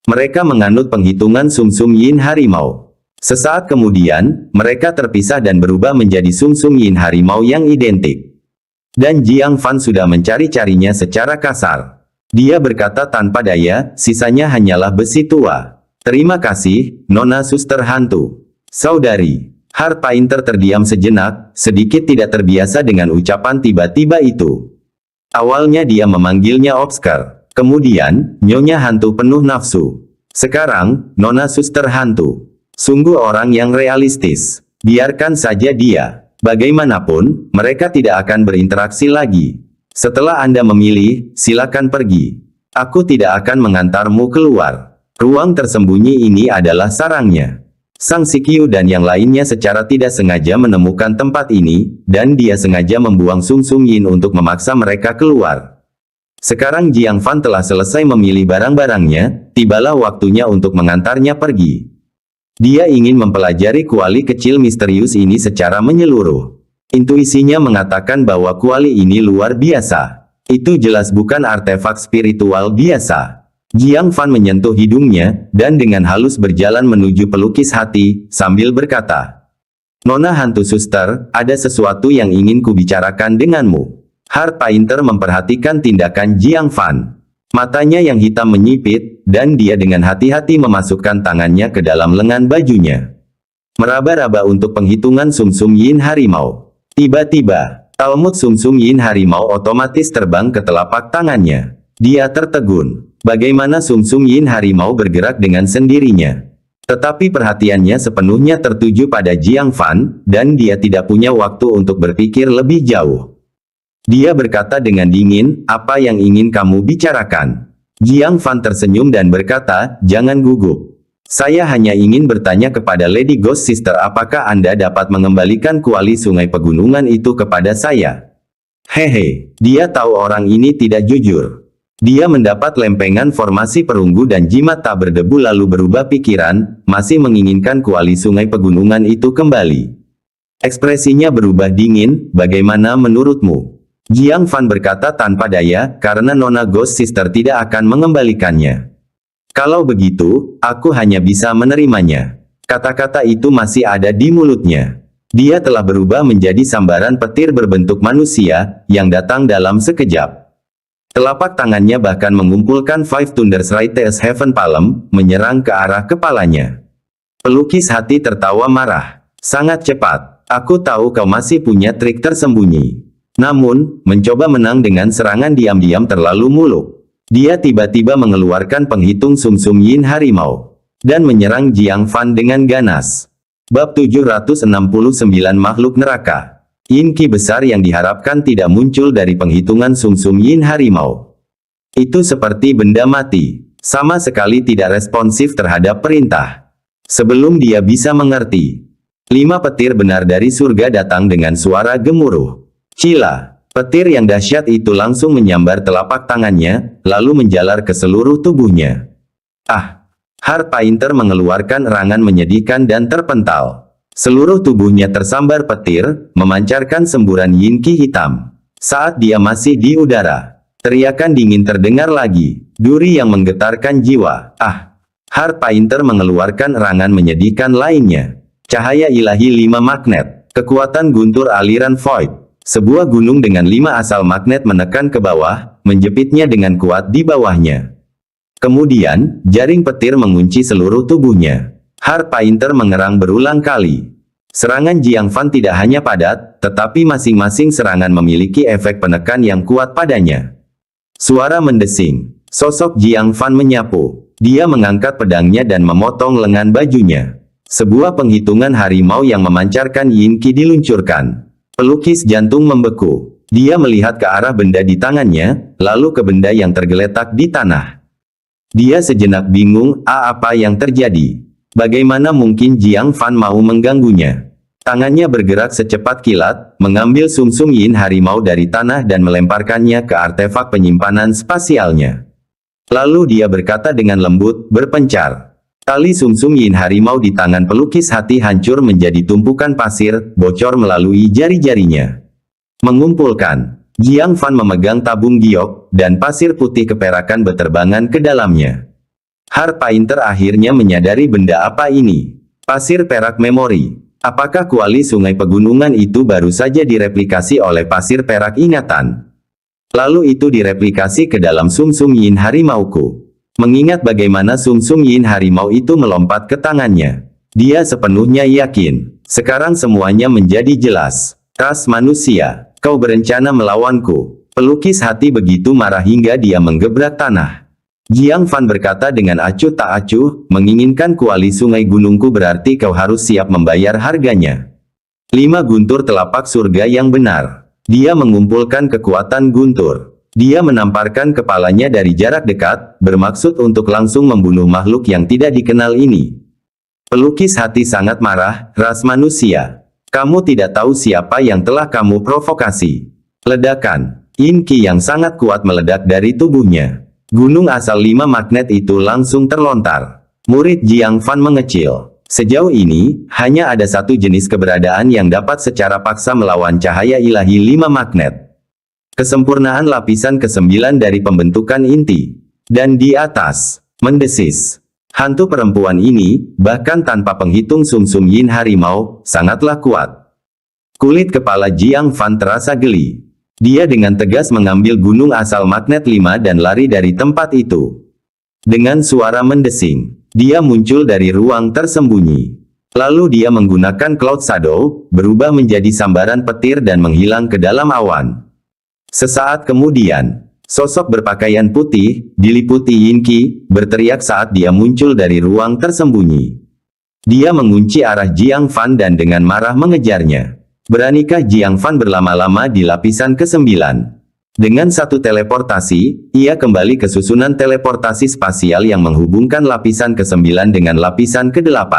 Mereka menganut penghitungan sumsum yin harimau. Sesaat kemudian, mereka terpisah dan berubah menjadi sumsum yin harimau yang identik. Dan Jiang Fan sudah mencari-carinya secara kasar. Dia berkata tanpa daya, sisanya hanyalah besi tua. Terima kasih, Nona Suster Hantu. Saudari. Heart Painter terdiam sejenak, sedikit tidak terbiasa dengan ucapan tiba-tiba itu. Awalnya dia memanggilnya Obskar. Kemudian, Nyonya Hantu penuh nafsu. Sekarang, Nona Suster Hantu. Sungguh orang yang realistis. Biarkan saja dia. Bagaimanapun, mereka tidak akan berinteraksi lagi. Setelah Anda memilih, silakan pergi. Aku tidak akan mengantarmu keluar. Ruang tersembunyi ini adalah sarangnya. Sang Sikyu dan yang lainnya secara tidak sengaja menemukan tempat ini, dan dia sengaja membuang sumsum yin untuk memaksa mereka keluar. Sekarang Jiang Fan telah selesai memilih barang-barangnya, tibalah waktunya untuk mengantarnya pergi. Dia ingin mempelajari kuali kecil misterius ini secara menyeluruh. Intuisinya mengatakan bahwa kuali ini luar biasa. Itu jelas bukan artefak spiritual biasa. Jiang Fan menyentuh hidungnya, dan dengan halus berjalan menuju pelukis hati, sambil berkata, Nona Hantu Suster, ada sesuatu yang ingin kubicarakan denganmu. Heart Painter memperhatikan tindakan Jiang Fan. Matanya yang hitam menyipit, dan dia dengan hati-hati memasukkan tangannya ke dalam lengan bajunya. Meraba-raba untuk penghitungan sumsum yin harimau. Tiba-tiba, talmud sumsum yin harimau otomatis terbang ke telapak tangannya. Dia tertegun. Bagaimana sumsum yin harimau bergerak dengan sendirinya. Tetapi perhatiannya sepenuhnya tertuju pada Jiang Fan, dan dia tidak punya waktu untuk berpikir lebih jauh. Dia berkata dengan dingin, apa yang ingin kamu bicarakan? Jiang Fan tersenyum dan berkata, jangan gugup. Saya hanya ingin bertanya kepada Lady Ghost Sister apakah Anda dapat mengembalikan kuali sungai pegunungan itu kepada saya. Hehe, dia tahu orang ini tidak jujur. Dia mendapat lempengan formasi perunggu dan jimat tak berdebu lalu berubah pikiran, masih menginginkan kuali sungai pegunungan itu kembali. Ekspresinya berubah dingin, bagaimana menurutmu? Jiang Fan berkata tanpa daya, karena Nona Ghost Sister tidak akan mengembalikannya. Kalau begitu, aku hanya bisa menerimanya. Kata-kata itu masih ada di mulutnya. Dia telah berubah menjadi sambaran petir berbentuk manusia, yang datang dalam sekejap. Telapak tangannya bahkan mengumpulkan Five Thunders Righteous Heaven Palm, menyerang ke arah kepalanya. Pelukis hati tertawa marah. Sangat cepat. Aku tahu kau masih punya trik tersembunyi. Namun, mencoba menang dengan serangan diam-diam terlalu muluk. Dia tiba-tiba mengeluarkan penghitung sumsum yin harimau. Dan menyerang Jiang Fan dengan ganas. Bab 769 Makhluk Neraka. Yin Qi besar yang diharapkan tidak muncul dari penghitungan sumsum yin harimau. Itu seperti benda mati. Sama sekali tidak responsif terhadap perintah. Sebelum dia bisa mengerti. 5 petir benar dari surga datang dengan suara gemuruh. Cila, petir yang dahsyat itu langsung menyambar telapak tangannya, lalu menjalar ke seluruh tubuhnya. Heart Painter mengeluarkan erangan menyedihkan dan terpental. Seluruh tubuhnya tersambar petir, memancarkan semburan yin qi hitam. Saat dia masih di udara, teriakan dingin terdengar lagi, duri yang menggetarkan jiwa. Heart Painter mengeluarkan erangan menyedihkan lainnya. Cahaya ilahi 5 magnet, kekuatan guntur aliran void. Sebuah gunung dengan 5 asal magnet menekan ke bawah, menjepitnya dengan kuat di bawahnya. Kemudian, jaring petir mengunci seluruh tubuhnya. Heart Painter mengerang berulang kali. Serangan Jiang Fan tidak hanya padat, tetapi masing-masing serangan memiliki efek penekan yang kuat padanya. Suara mendesing. Sosok Jiang Fan menyapu. Dia mengangkat pedangnya dan memotong lengan bajunya. Sebuah penghitungan harimau yang memancarkan yin qi diluncurkan. Pelukis jantung membeku. Dia melihat ke arah benda di tangannya, lalu ke benda yang tergeletak di tanah. Dia sejenak bingung, apa yang terjadi? Bagaimana mungkin Jiang Fan mau mengganggunya? Tangannya bergerak secepat kilat, mengambil sumsum yin harimau dari tanah dan melemparkannya ke artefak penyimpanan spasialnya. Lalu dia berkata dengan lembut, berpencar. Tali sumsum yin harimau di tangan pelukis hati hancur menjadi tumpukan pasir, bocor melalui jari-jarinya. Mengumpulkan. Jiang Fan memegang tabung giok, dan pasir putih keperakan berterbangan ke dalamnya. Heart Painter akhirnya menyadari benda apa ini. Pasir perak memori. Apakah kuali sungai pegunungan itu baru saja direplikasi oleh pasir perak ingatan? Lalu itu direplikasi ke dalam sumsum yin harimauku. Mengingat bagaimana sumsum yin harimau itu melompat ke tangannya. Dia sepenuhnya yakin. Sekarang semuanya menjadi jelas. Ras manusia, kau berencana melawanku. Pelukis hati begitu marah hingga dia menggebrak tanah. Jiang Fan berkata dengan acuh tak acuh, menginginkan kuali sungai gunungku berarti kau harus siap membayar harganya. 5 guntur telapak surga yang benar. Dia mengumpulkan kekuatan guntur. Dia menamparkan kepalanya dari jarak dekat, bermaksud untuk langsung membunuh makhluk yang tidak dikenal ini. Pelukis hati sangat marah, ras manusia. Kamu tidak tahu siapa yang telah kamu provokasi. Ledakan. Yin Qi yang sangat kuat meledak dari tubuhnya. Gunung asal 5 magnet itu langsung terlontar. Murid Jiang Fan mengecil. Sejauh ini, hanya ada satu jenis keberadaan yang dapat secara paksa melawan cahaya ilahi 5 magnet. Kesempurnaan lapisan ke-9 dari pembentukan inti. Dan di atas, mendesis. Hantu perempuan ini, bahkan tanpa penghitung sumsum yin harimau, sangatlah kuat. Kulit kepala Jiang Fan terasa geli. Dia dengan tegas mengambil gunung asal magnet 5 dan lari dari tempat itu. Dengan suara mendesing, dia muncul dari ruang tersembunyi. Lalu dia menggunakan Cloud Shadow, berubah menjadi sambaran petir dan menghilang ke dalam awan. Sesaat kemudian, sosok berpakaian putih, diliputi Yin Qi, berteriak saat dia muncul dari ruang tersembunyi. Dia mengunci arah Jiang Fan dan dengan marah mengejarnya. Beranikah Jiang Fan berlama-lama di lapisan ke-9? Dengan satu teleportasi, ia kembali ke susunan teleportasi spasial yang menghubungkan lapisan ke-9 dengan lapisan ke-8.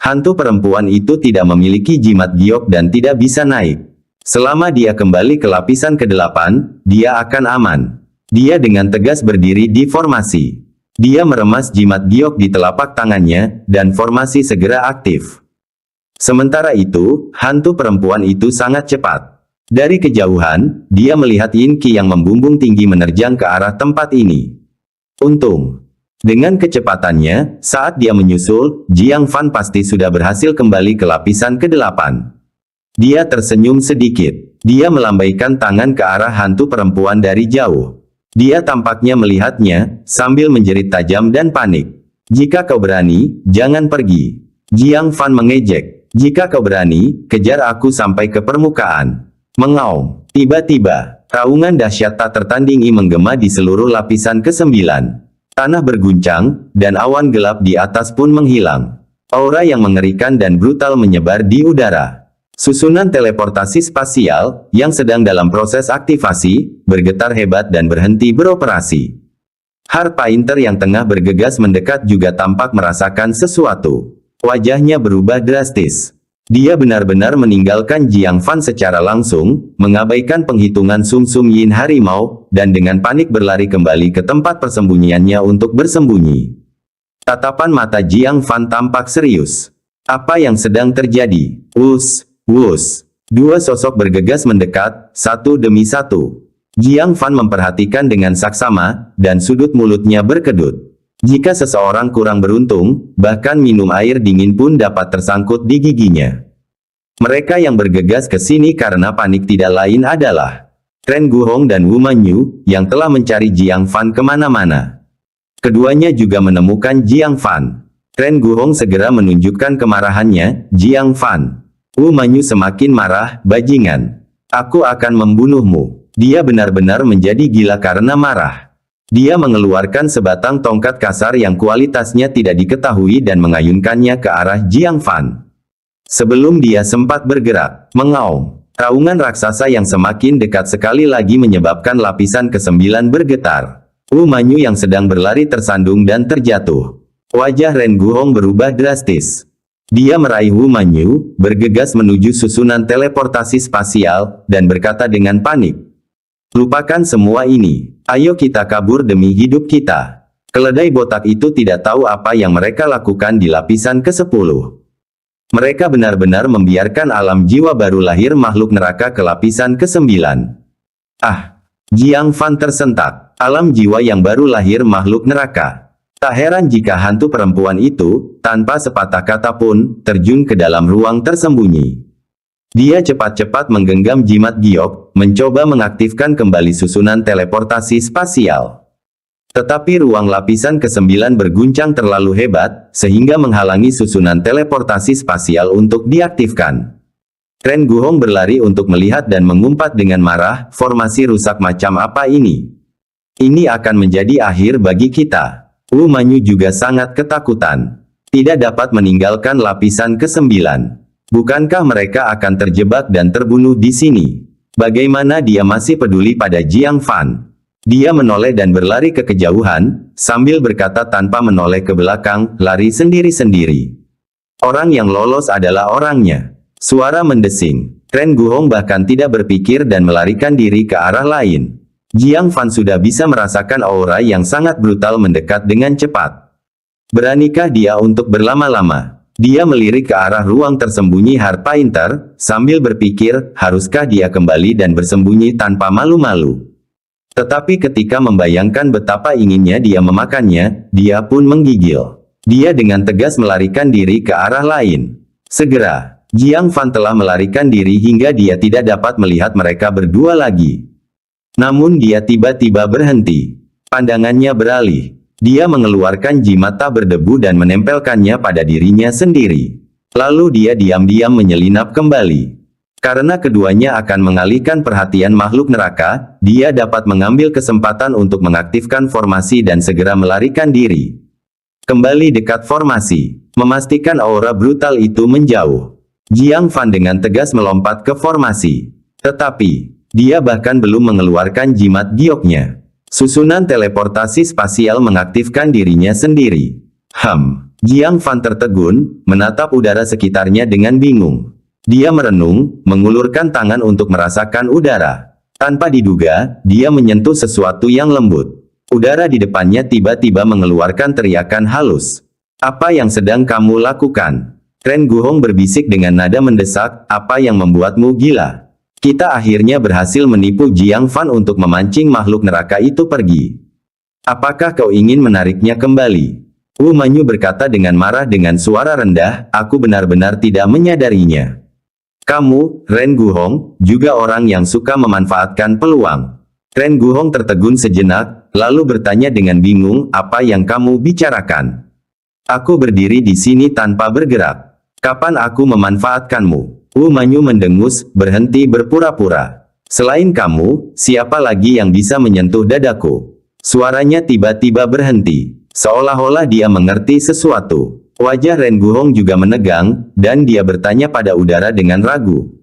Hantu perempuan itu tidak memiliki jimat giok dan tidak bisa naik. Selama dia kembali ke lapisan ke-8, dia akan aman. Dia dengan tegas berdiri di formasi. Dia meremas jimat giok di telapak tangannya, dan formasi segera aktif. Sementara itu, hantu perempuan itu sangat cepat. Dari kejauhan, dia melihat Yin Qi yang membumbung tinggi menerjang ke arah tempat ini. Untung. Dengan kecepatannya, saat dia menyusul, Jiang Fan pasti sudah berhasil kembali ke lapisan ke-8. Dia tersenyum sedikit. Dia melambaikan tangan ke arah hantu perempuan dari jauh. Dia tampaknya melihatnya, sambil menjerit tajam dan panik. Jika kau berani, jangan pergi. Jiang Fan mengejek. Jika kau berani, kejar aku sampai ke permukaan. Mengaum. Tiba-tiba, raungan dahsyat tak tertandingi menggema di seluruh lapisan ke-9. Tanah berguncang, dan awan gelap di atas pun menghilang. Aura yang mengerikan dan brutal menyebar di udara. Susunan teleportasi spasial, yang sedang dalam proses aktivasi, bergetar hebat dan berhenti beroperasi. Painter yang tengah bergegas mendekat juga tampak merasakan sesuatu. Wajahnya berubah drastis. Dia benar-benar meninggalkan Jiang Fan secara langsung, mengabaikan penghitungan sum-sum yin harimau, dan dengan panik berlari kembali ke tempat persembunyiannya untuk bersembunyi. Tatapan mata Jiang Fan tampak serius. Apa yang sedang terjadi? Wus, wus. Dua sosok bergegas mendekat, satu demi satu. Jiang Fan memperhatikan dengan saksama, dan sudut mulutnya berkedut. Jika seseorang kurang beruntung, bahkan minum air dingin pun dapat tersangkut di giginya. Mereka yang bergegas ke sini karena panik tidak lain adalah Ren Guhong dan Wu Manyu, yang telah mencari Jiang Fan kemana-mana. Keduanya juga menemukan Jiang Fan. Ren Guhong segera menunjukkan kemarahannya, Jiang Fan. Wu Manyu semakin marah, bajingan. Aku akan membunuhmu. Dia benar-benar menjadi gila karena marah. Dia mengeluarkan sebatang tongkat kasar yang kualitasnya tidak diketahui dan mengayunkannya ke arah Jiang Fan. Sebelum dia sempat bergerak, mengaum. Raungan raksasa yang semakin dekat sekali lagi menyebabkan lapisan ke-9 bergetar. Wu Manyu yang sedang berlari tersandung dan terjatuh. Wajah Ren Guhong berubah drastis. Dia meraih Wu Manyu, bergegas menuju susunan teleportasi spasial, dan berkata dengan panik. Lupakan semua ini. Ayo kita kabur demi hidup kita. Keledai botak itu tidak tahu apa yang mereka lakukan di lapisan ke-10. Mereka benar-benar membiarkan alam jiwa baru lahir makhluk neraka ke lapisan ke-9. Ah! Jiang Fan tersentak. Alam jiwa yang baru lahir makhluk neraka. Tak heran jika hantu perempuan itu, tanpa sepatah kata pun, terjun ke dalam ruang tersembunyi. Dia cepat-cepat menggenggam jimat giok, mencoba mengaktifkan kembali susunan teleportasi spasial. Tetapi ruang lapisan ke-9 berguncang terlalu hebat, sehingga menghalangi susunan teleportasi spasial untuk diaktifkan. Ren Guhong berlari untuk melihat dan mengumpat dengan marah, formasi rusak macam apa ini? Ini akan menjadi akhir bagi kita. Wu Manyu juga sangat ketakutan. Tidak dapat meninggalkan lapisan ke-9. Bukankah mereka akan terjebak dan terbunuh di sini? Bagaimana dia masih peduli pada Jiang Fan? Dia menoleh dan berlari ke kejauhan, sambil berkata tanpa menoleh ke belakang, lari sendiri-sendiri. Orang yang lolos adalah orangnya. Suara mendesing. Ren Guhong bahkan tidak berpikir dan melarikan diri ke arah lain. Jiang Fan sudah bisa merasakan aura yang sangat brutal mendekat dengan cepat. Beranikah dia untuk berlama-lama? Dia melirik ke arah ruang tersembunyi Painter, sambil berpikir, haruskah dia kembali dan bersembunyi tanpa malu-malu. Tetapi ketika membayangkan betapa inginnya dia memakannya, dia pun menggigil. Dia dengan tegas melarikan diri ke arah lain. Segera, Jiang Fan telah melarikan diri hingga dia tidak dapat melihat mereka berdua lagi. Namun dia tiba-tiba berhenti. Pandangannya beralih. Dia mengeluarkan jimat tak berdebu dan menempelkannya pada dirinya sendiri. Lalu dia diam-diam menyelinap kembali. Karena keduanya akan mengalihkan perhatian makhluk neraka, dia dapat mengambil kesempatan untuk mengaktifkan formasi dan segera melarikan diri. Kembali dekat formasi, memastikan aura brutal itu menjauh. Jiang Fan dengan tegas melompat ke formasi. Tetapi, Dia bahkan belum mengeluarkan jimat gioknya. Susunan teleportasi spasial mengaktifkan dirinya sendiri. Jiang Fan tertegun, menatap udara sekitarnya dengan bingung. Dia merenung, mengulurkan tangan untuk merasakan udara. Tanpa diduga, dia menyentuh sesuatu yang lembut. Udara di depannya tiba-tiba mengeluarkan teriakan halus. "Apa yang sedang kamu lakukan?" Ren Guhong berbisik dengan nada mendesak, "Apa yang membuatmu gila? Kita akhirnya berhasil menipu Jiang Fan untuk memancing makhluk neraka itu pergi. Apakah kau ingin menariknya kembali?" Wu Manyu berkata dengan marah dengan suara rendah, "Aku benar-benar tidak menyadarinya. Kamu, Ren Guhong, juga orang yang suka memanfaatkan peluang." Ren Guhong tertegun sejenak, lalu bertanya dengan bingung, "Apa yang kamu bicarakan?" "Aku berdiri di sini tanpa bergerak. Kapan aku memanfaatkanmu?" Wu Manyu mendengus, "Berhenti berpura-pura. Selain kamu, siapa lagi yang bisa menyentuh dadaku?" Suaranya tiba-tiba berhenti. Seolah-olah dia mengerti sesuatu. Wajah Ren Guhong juga menegang, dan dia bertanya pada udara dengan ragu.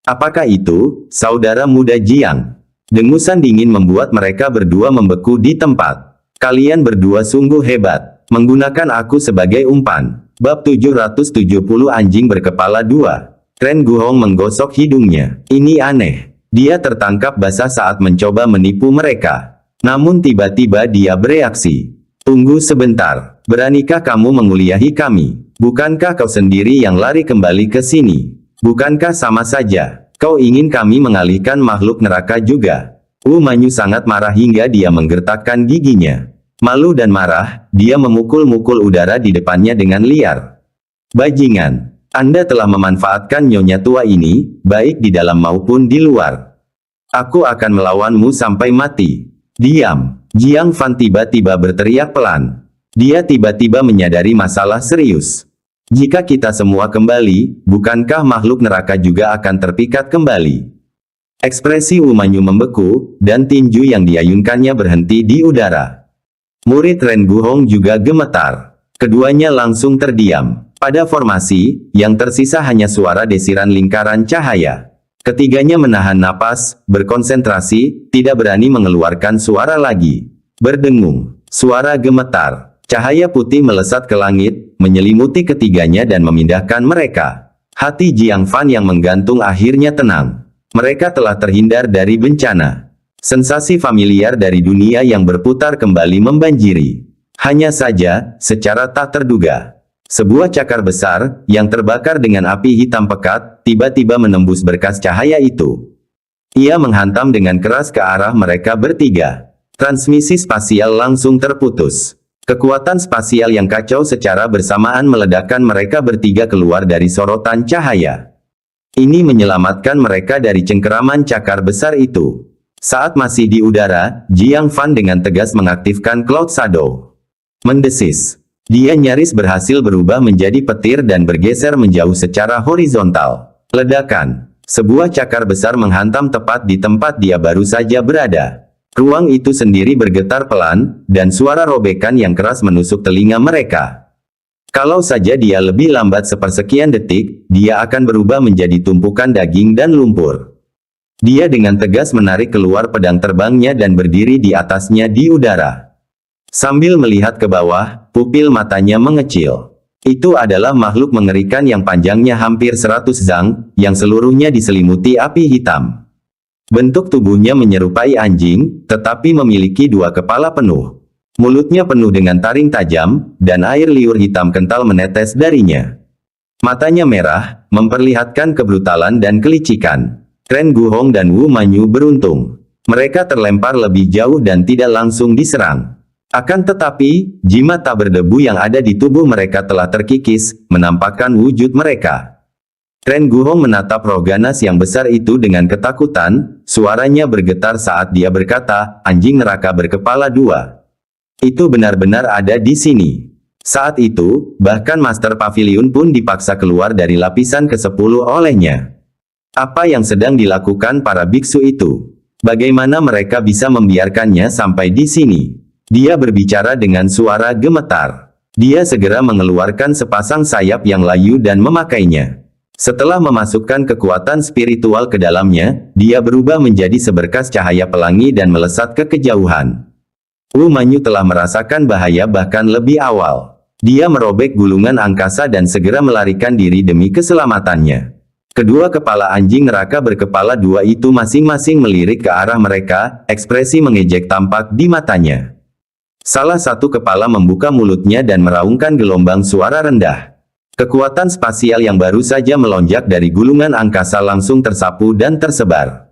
"Apakah itu, saudara muda Jiang?" Dengusan dingin membuat mereka berdua membeku di tempat. "Kalian berdua sungguh hebat. Menggunakan aku sebagai umpan." Bab 770 Anjing Berkepala Dua. Ren Guhong menggosok hidungnya. Ini aneh. Dia tertangkap basah saat mencoba menipu mereka. Namun tiba-tiba dia bereaksi. "Tunggu sebentar. Beranikah kamu menguliahi kami? Bukankah kau sendiri yang lari kembali ke sini? Bukankah sama saja? Kau ingin kami mengalihkan makhluk neraka juga?" Wu Manyu sangat marah hingga dia menggertakkan giginya. Malu dan marah, dia memukul-mukul udara di depannya dengan liar. "Bajingan! Anda telah memanfaatkan nyonya tua ini, baik di dalam maupun di luar. Aku akan melawanmu sampai mati." "Diam!" Jiang Fan tiba-tiba berteriak pelan. Dia tiba-tiba menyadari masalah serius. "Jika kita semua kembali, bukankah makhluk neraka juga akan terpikat kembali?" Ekspresi Wu Manyu membeku, dan tinju yang diayunkannya berhenti di udara. Murid Ren Guhong juga gemetar. Keduanya langsung terdiam. Pada formasi, yang tersisa hanya suara desiran lingkaran cahaya. Ketiganya menahan napas, berkonsentrasi, tidak berani mengeluarkan suara lagi. Berdengung. Suara gemetar. Cahaya putih melesat ke langit, menyelimuti ketiganya dan memindahkan mereka. Hati Jiang Fan yang menggantung akhirnya tenang. Mereka telah terhindar dari bencana. Sensasi familiar dari dunia yang berputar kembali membanjiri. Hanya saja, secara tak terduga, sebuah cakar besar, yang terbakar dengan api hitam pekat, tiba-tiba menembus berkas cahaya itu. Ia menghantam dengan keras ke arah mereka bertiga. Transmisi spasial langsung terputus. Kekuatan spasial yang kacau secara bersamaan meledakkan mereka bertiga keluar dari sorotan cahaya. Ini menyelamatkan mereka dari cengkeraman cakar besar itu. Saat masih di udara, Jiang Fan dengan tegas mengaktifkan Cloud Shadow. Mendesis. Dia nyaris berhasil berubah menjadi petir dan bergeser menjauh secara horizontal. Ledakan. Sebuah cakar besar menghantam tepat di tempat dia baru saja berada. Ruang itu sendiri bergetar pelan, dan suara robekan yang keras menusuk telinga mereka. Kalau saja dia lebih lambat sepersekian detik, dia akan berubah menjadi tumpukan daging dan lumpur. Dia dengan tegas menarik keluar pedang terbangnya dan berdiri di atasnya di udara. Sambil melihat ke bawah, pupil matanya mengecil. Itu adalah makhluk mengerikan yang panjangnya hampir 100 zang, yang seluruhnya diselimuti api hitam. Bentuk tubuhnya menyerupai anjing, tetapi memiliki dua kepala penuh. Mulutnya penuh dengan taring tajam, dan air liur hitam kental menetes darinya. Matanya merah, memperlihatkan kebrutalan dan kelicikan. Ren Guhong dan Wu Manyu beruntung. Mereka terlempar lebih jauh dan tidak langsung diserang. Akan tetapi, jimat tak berdebu yang ada di tubuh mereka telah terkikis, menampakkan wujud mereka. Ren Guhong menatap roh ganas yang besar itu dengan ketakutan, suaranya bergetar saat dia berkata, "Anjing neraka berkepala dua. Itu benar-benar ada di sini." Saat itu, bahkan Master Pavilion pun dipaksa keluar dari lapisan ke-10 olehnya. Apa yang sedang dilakukan para biksu itu? Bagaimana mereka bisa membiarkannya sampai di sini? Dia berbicara dengan suara gemetar. Dia segera mengeluarkan sepasang sayap yang layu dan memakainya. Setelah memasukkan kekuatan spiritual ke dalamnya, dia berubah menjadi seberkas cahaya pelangi dan melesat ke kejauhan. Wu Manyu telah merasakan bahaya bahkan lebih awal. Dia merobek gulungan angkasa dan segera melarikan diri demi keselamatannya. Kedua kepala anjing neraka berkepala dua itu masing-masing melirik ke arah mereka, ekspresi mengejek tampak di matanya. Salah satu kepala membuka mulutnya dan meraungkan gelombang suara rendah. Kekuatan spasial yang baru saja melonjak dari gulungan angkasa langsung tersapu dan tersebar.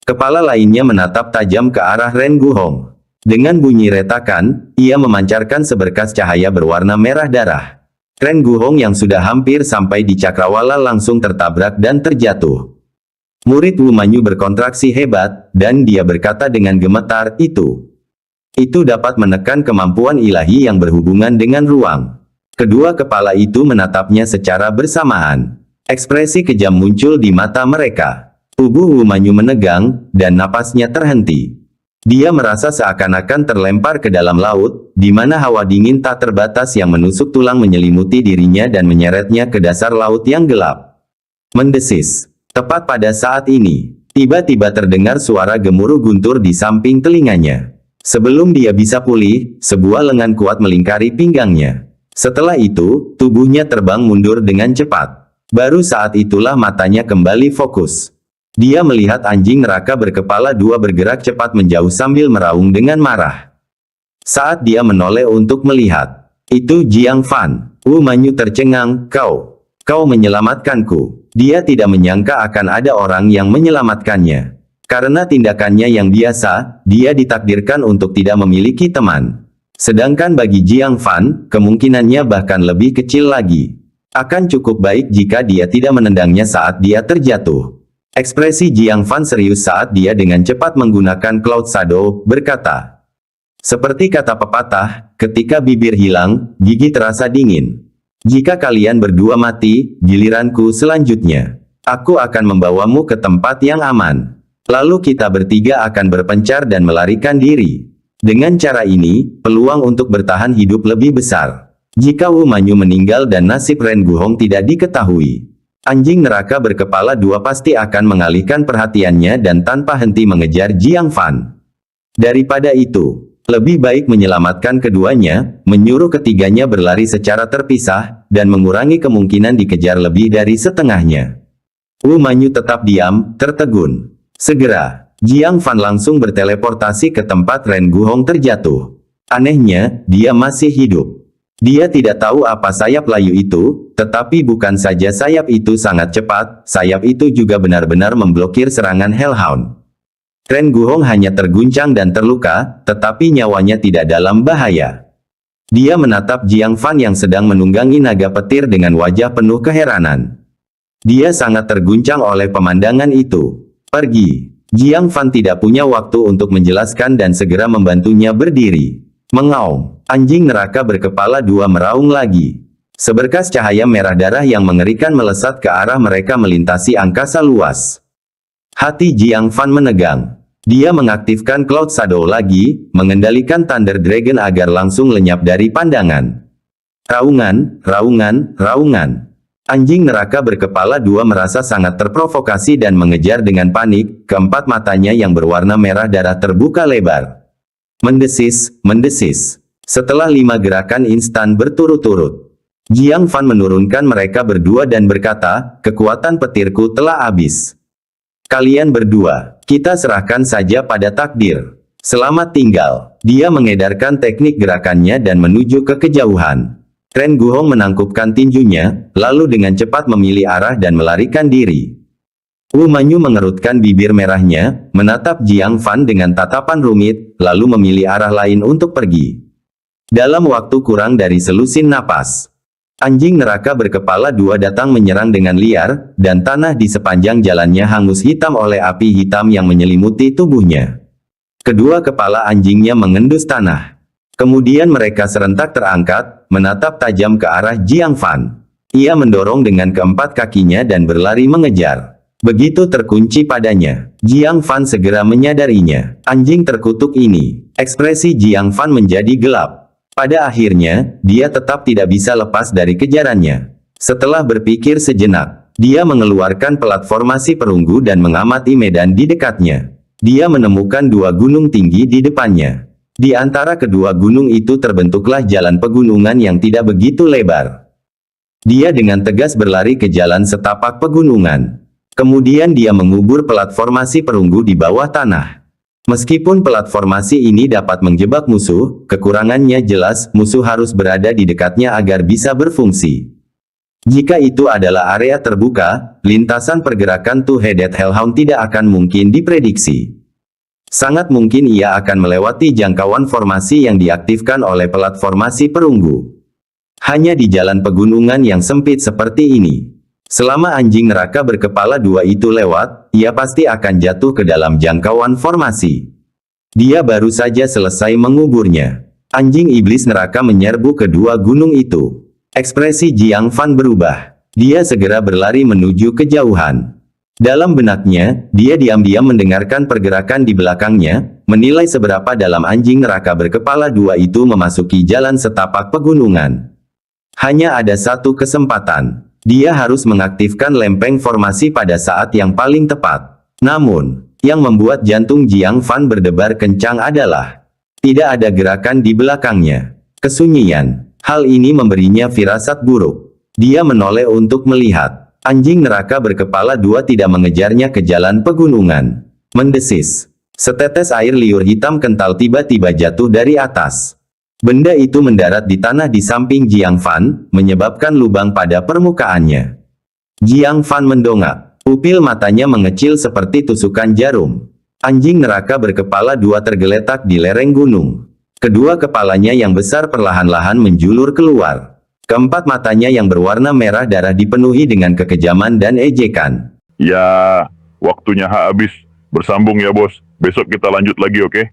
Kepala lainnya menatap tajam ke arah Ren Guhong. Dengan bunyi retakan, ia memancarkan seberkas cahaya berwarna merah darah. Ren Guhong yang sudah hampir sampai di cakrawala langsung tertabrak dan terjatuh. Murid Wu Manyu berkontraksi hebat, dan dia berkata dengan gemetar, itu dapat menekan kemampuan ilahi yang berhubungan dengan ruang. Kedua kepala itu menatapnya secara bersamaan. Ekspresi kejam muncul di mata mereka. Tubuh Wu Manyu menegang, dan napasnya terhenti. Dia merasa seakan-akan terlempar ke dalam laut, di mana hawa dingin tak terbatas yang menusuk tulang menyelimuti dirinya dan menyeretnya ke dasar laut yang gelap. Mendesis. Tepat pada saat ini, tiba-tiba terdengar suara gemuruh guntur di samping telinganya. Sebelum dia bisa pulih, sebuah lengan kuat melingkari pinggangnya. Setelah itu, tubuhnya terbang mundur dengan cepat. Baru saat itulah matanya kembali fokus. Dia melihat anjing neraka berkepala dua bergerak cepat menjauh sambil meraung dengan marah. Saat dia menoleh untuk melihat, itu Jiang Fan. Wu Manyu tercengang, kau menyelamatkanku. Dia tidak menyangka akan ada orang yang menyelamatkannya. Karena tindakannya yang biasa, dia ditakdirkan untuk tidak memiliki teman. Sedangkan bagi Jiang Fan, kemungkinannya bahkan lebih kecil lagi. Akan cukup baik jika dia tidak menendangnya saat dia terjatuh. Ekspresi Jiang Fan serius saat dia dengan cepat menggunakan Cloud Shadow, berkata. Seperti kata pepatah, ketika bibir hilang, gigi terasa dingin. Jika kalian berdua mati, giliranku selanjutnya. Aku akan membawamu ke tempat yang aman. Lalu kita bertiga akan berpencar dan melarikan diri. Dengan cara ini, peluang untuk bertahan hidup lebih besar. Jika Wu Manyu meninggal dan nasib Ren Guhong tidak diketahui, anjing neraka berkepala dua pasti akan mengalihkan perhatiannya dan tanpa henti mengejar Jiang Fan. Daripada itu, lebih baik menyelamatkan keduanya, menyuruh ketiganya berlari secara terpisah, dan mengurangi kemungkinan dikejar lebih dari setengahnya. Wu Manyu tetap diam, tertegun. Segera, Jiang Fan langsung berteleportasi ke tempat Ren Guhong terjatuh. Anehnya, dia masih hidup. Dia tidak tahu apa sayap layu itu, tetapi bukan saja sayap itu sangat cepat, sayap itu juga benar-benar memblokir serangan Hellhound. Ren Guhong hanya terguncang dan terluka, tetapi nyawanya tidak dalam bahaya. Dia menatap Jiang Fan yang sedang menunggangi naga petir dengan wajah penuh keheranan. Dia sangat terguncang oleh pemandangan itu. Pergi. Jiang Fan tidak punya waktu untuk menjelaskan dan segera membantunya berdiri. Mengaum. Anjing neraka berkepala dua meraung lagi. Seberkas cahaya merah darah yang mengerikan melesat ke arah mereka melintasi angkasa luas. Hati Jiang Fan menegang. Dia mengaktifkan Cloud Shadow lagi, mengendalikan Thunder Dragon agar langsung lenyap dari pandangan. Raungan, raungan, raungan. Anjing neraka berkepala dua merasa sangat terprovokasi dan mengejar dengan panik, keempat matanya yang berwarna merah darah terbuka lebar. Mendesis, mendesis. Setelah 5 gerakan instan berturut-turut, Jiang Fan menurunkan mereka berdua dan berkata, kekuatan petirku telah habis. Kalian berdua, kita serahkan saja pada takdir. Selamat tinggal. Dia mengedarkan teknik gerakannya dan menuju ke kejauhan. Ren Guhong menangkupkan tinjunya, lalu dengan cepat memilih arah dan melarikan diri. Wu Manyu mengerutkan bibir merahnya, menatap Jiang Fan dengan tatapan rumit, lalu memilih arah lain untuk pergi. Dalam waktu kurang dari selusin napas, anjing neraka berkepala dua datang menyerang dengan liar, dan tanah di sepanjang jalannya hangus hitam oleh api hitam yang menyelimuti tubuhnya. Kedua kepala anjingnya mengendus tanah. Kemudian mereka serentak terangkat, menatap tajam ke arah Jiang Fan. Ia mendorong dengan keempat kakinya dan berlari mengejar. Begitu terkunci padanya, Jiang Fan segera menyadarinya. Anjing terkutuk ini. Ekspresi Jiang Fan menjadi gelap. Pada akhirnya, dia tetap tidak bisa lepas dari kejarannya. Setelah berpikir sejenak, Dia mengeluarkan platformasi perunggu dan mengamati medan di dekatnya. Dia menemukan dua gunung tinggi di depannya. Di antara kedua gunung itu terbentuklah jalan pegunungan yang tidak begitu lebar. Dia dengan tegas berlari ke jalan setapak pegunungan. Kemudian dia mengubur platformasi perunggu di bawah tanah. Meskipun platformasi ini dapat menjebak musuh, kekurangannya jelas musuh harus berada di dekatnya agar bisa berfungsi. Jika itu adalah area terbuka, lintasan pergerakan Two-Headed Hellhound tidak akan mungkin diprediksi. Sangat mungkin ia akan melewati jangkauan formasi yang diaktifkan oleh platformasi perunggu. Hanya di jalan pegunungan yang sempit seperti ini. Selama anjing neraka berkepala dua itu lewat, ia pasti akan jatuh ke dalam jangkauan formasi. Dia baru saja selesai menguburnya. Anjing iblis neraka menyerbu kedua gunung itu. Ekspresi Jiang Fan berubah. Dia segera berlari menuju kejauhan. Dalam benaknya, dia diam-diam mendengarkan pergerakan di belakangnya, menilai seberapa dalam anjing neraka berkepala dua itu memasuki jalan setapak pegunungan. Hanya ada satu kesempatan. Dia harus mengaktifkan lempeng formasi pada saat yang paling tepat. Namun, yang membuat jantung Jiang Fan berdebar kencang adalah tidak ada gerakan di belakangnya. Kesunyian. Hal ini memberinya firasat buruk. Dia menoleh untuk melihat. Anjing neraka berkepala dua tidak mengejarnya ke jalan pegunungan. Mendesis. Setetes air liur hitam kental tiba-tiba jatuh dari atas. Benda itu mendarat di tanah di samping Jiang Fan, menyebabkan lubang pada permukaannya. Jiang Fan mendongak. Pupil matanya mengecil seperti tusukan jarum. Anjing neraka berkepala dua tergeletak di lereng gunung. Kedua kepalanya yang besar perlahan-lahan menjulur keluar. Keempat matanya yang berwarna merah darah dipenuhi dengan kekejaman dan ejekan. Ya, waktunya habis. Bersambung ya bos. Besok kita lanjut lagi, oke?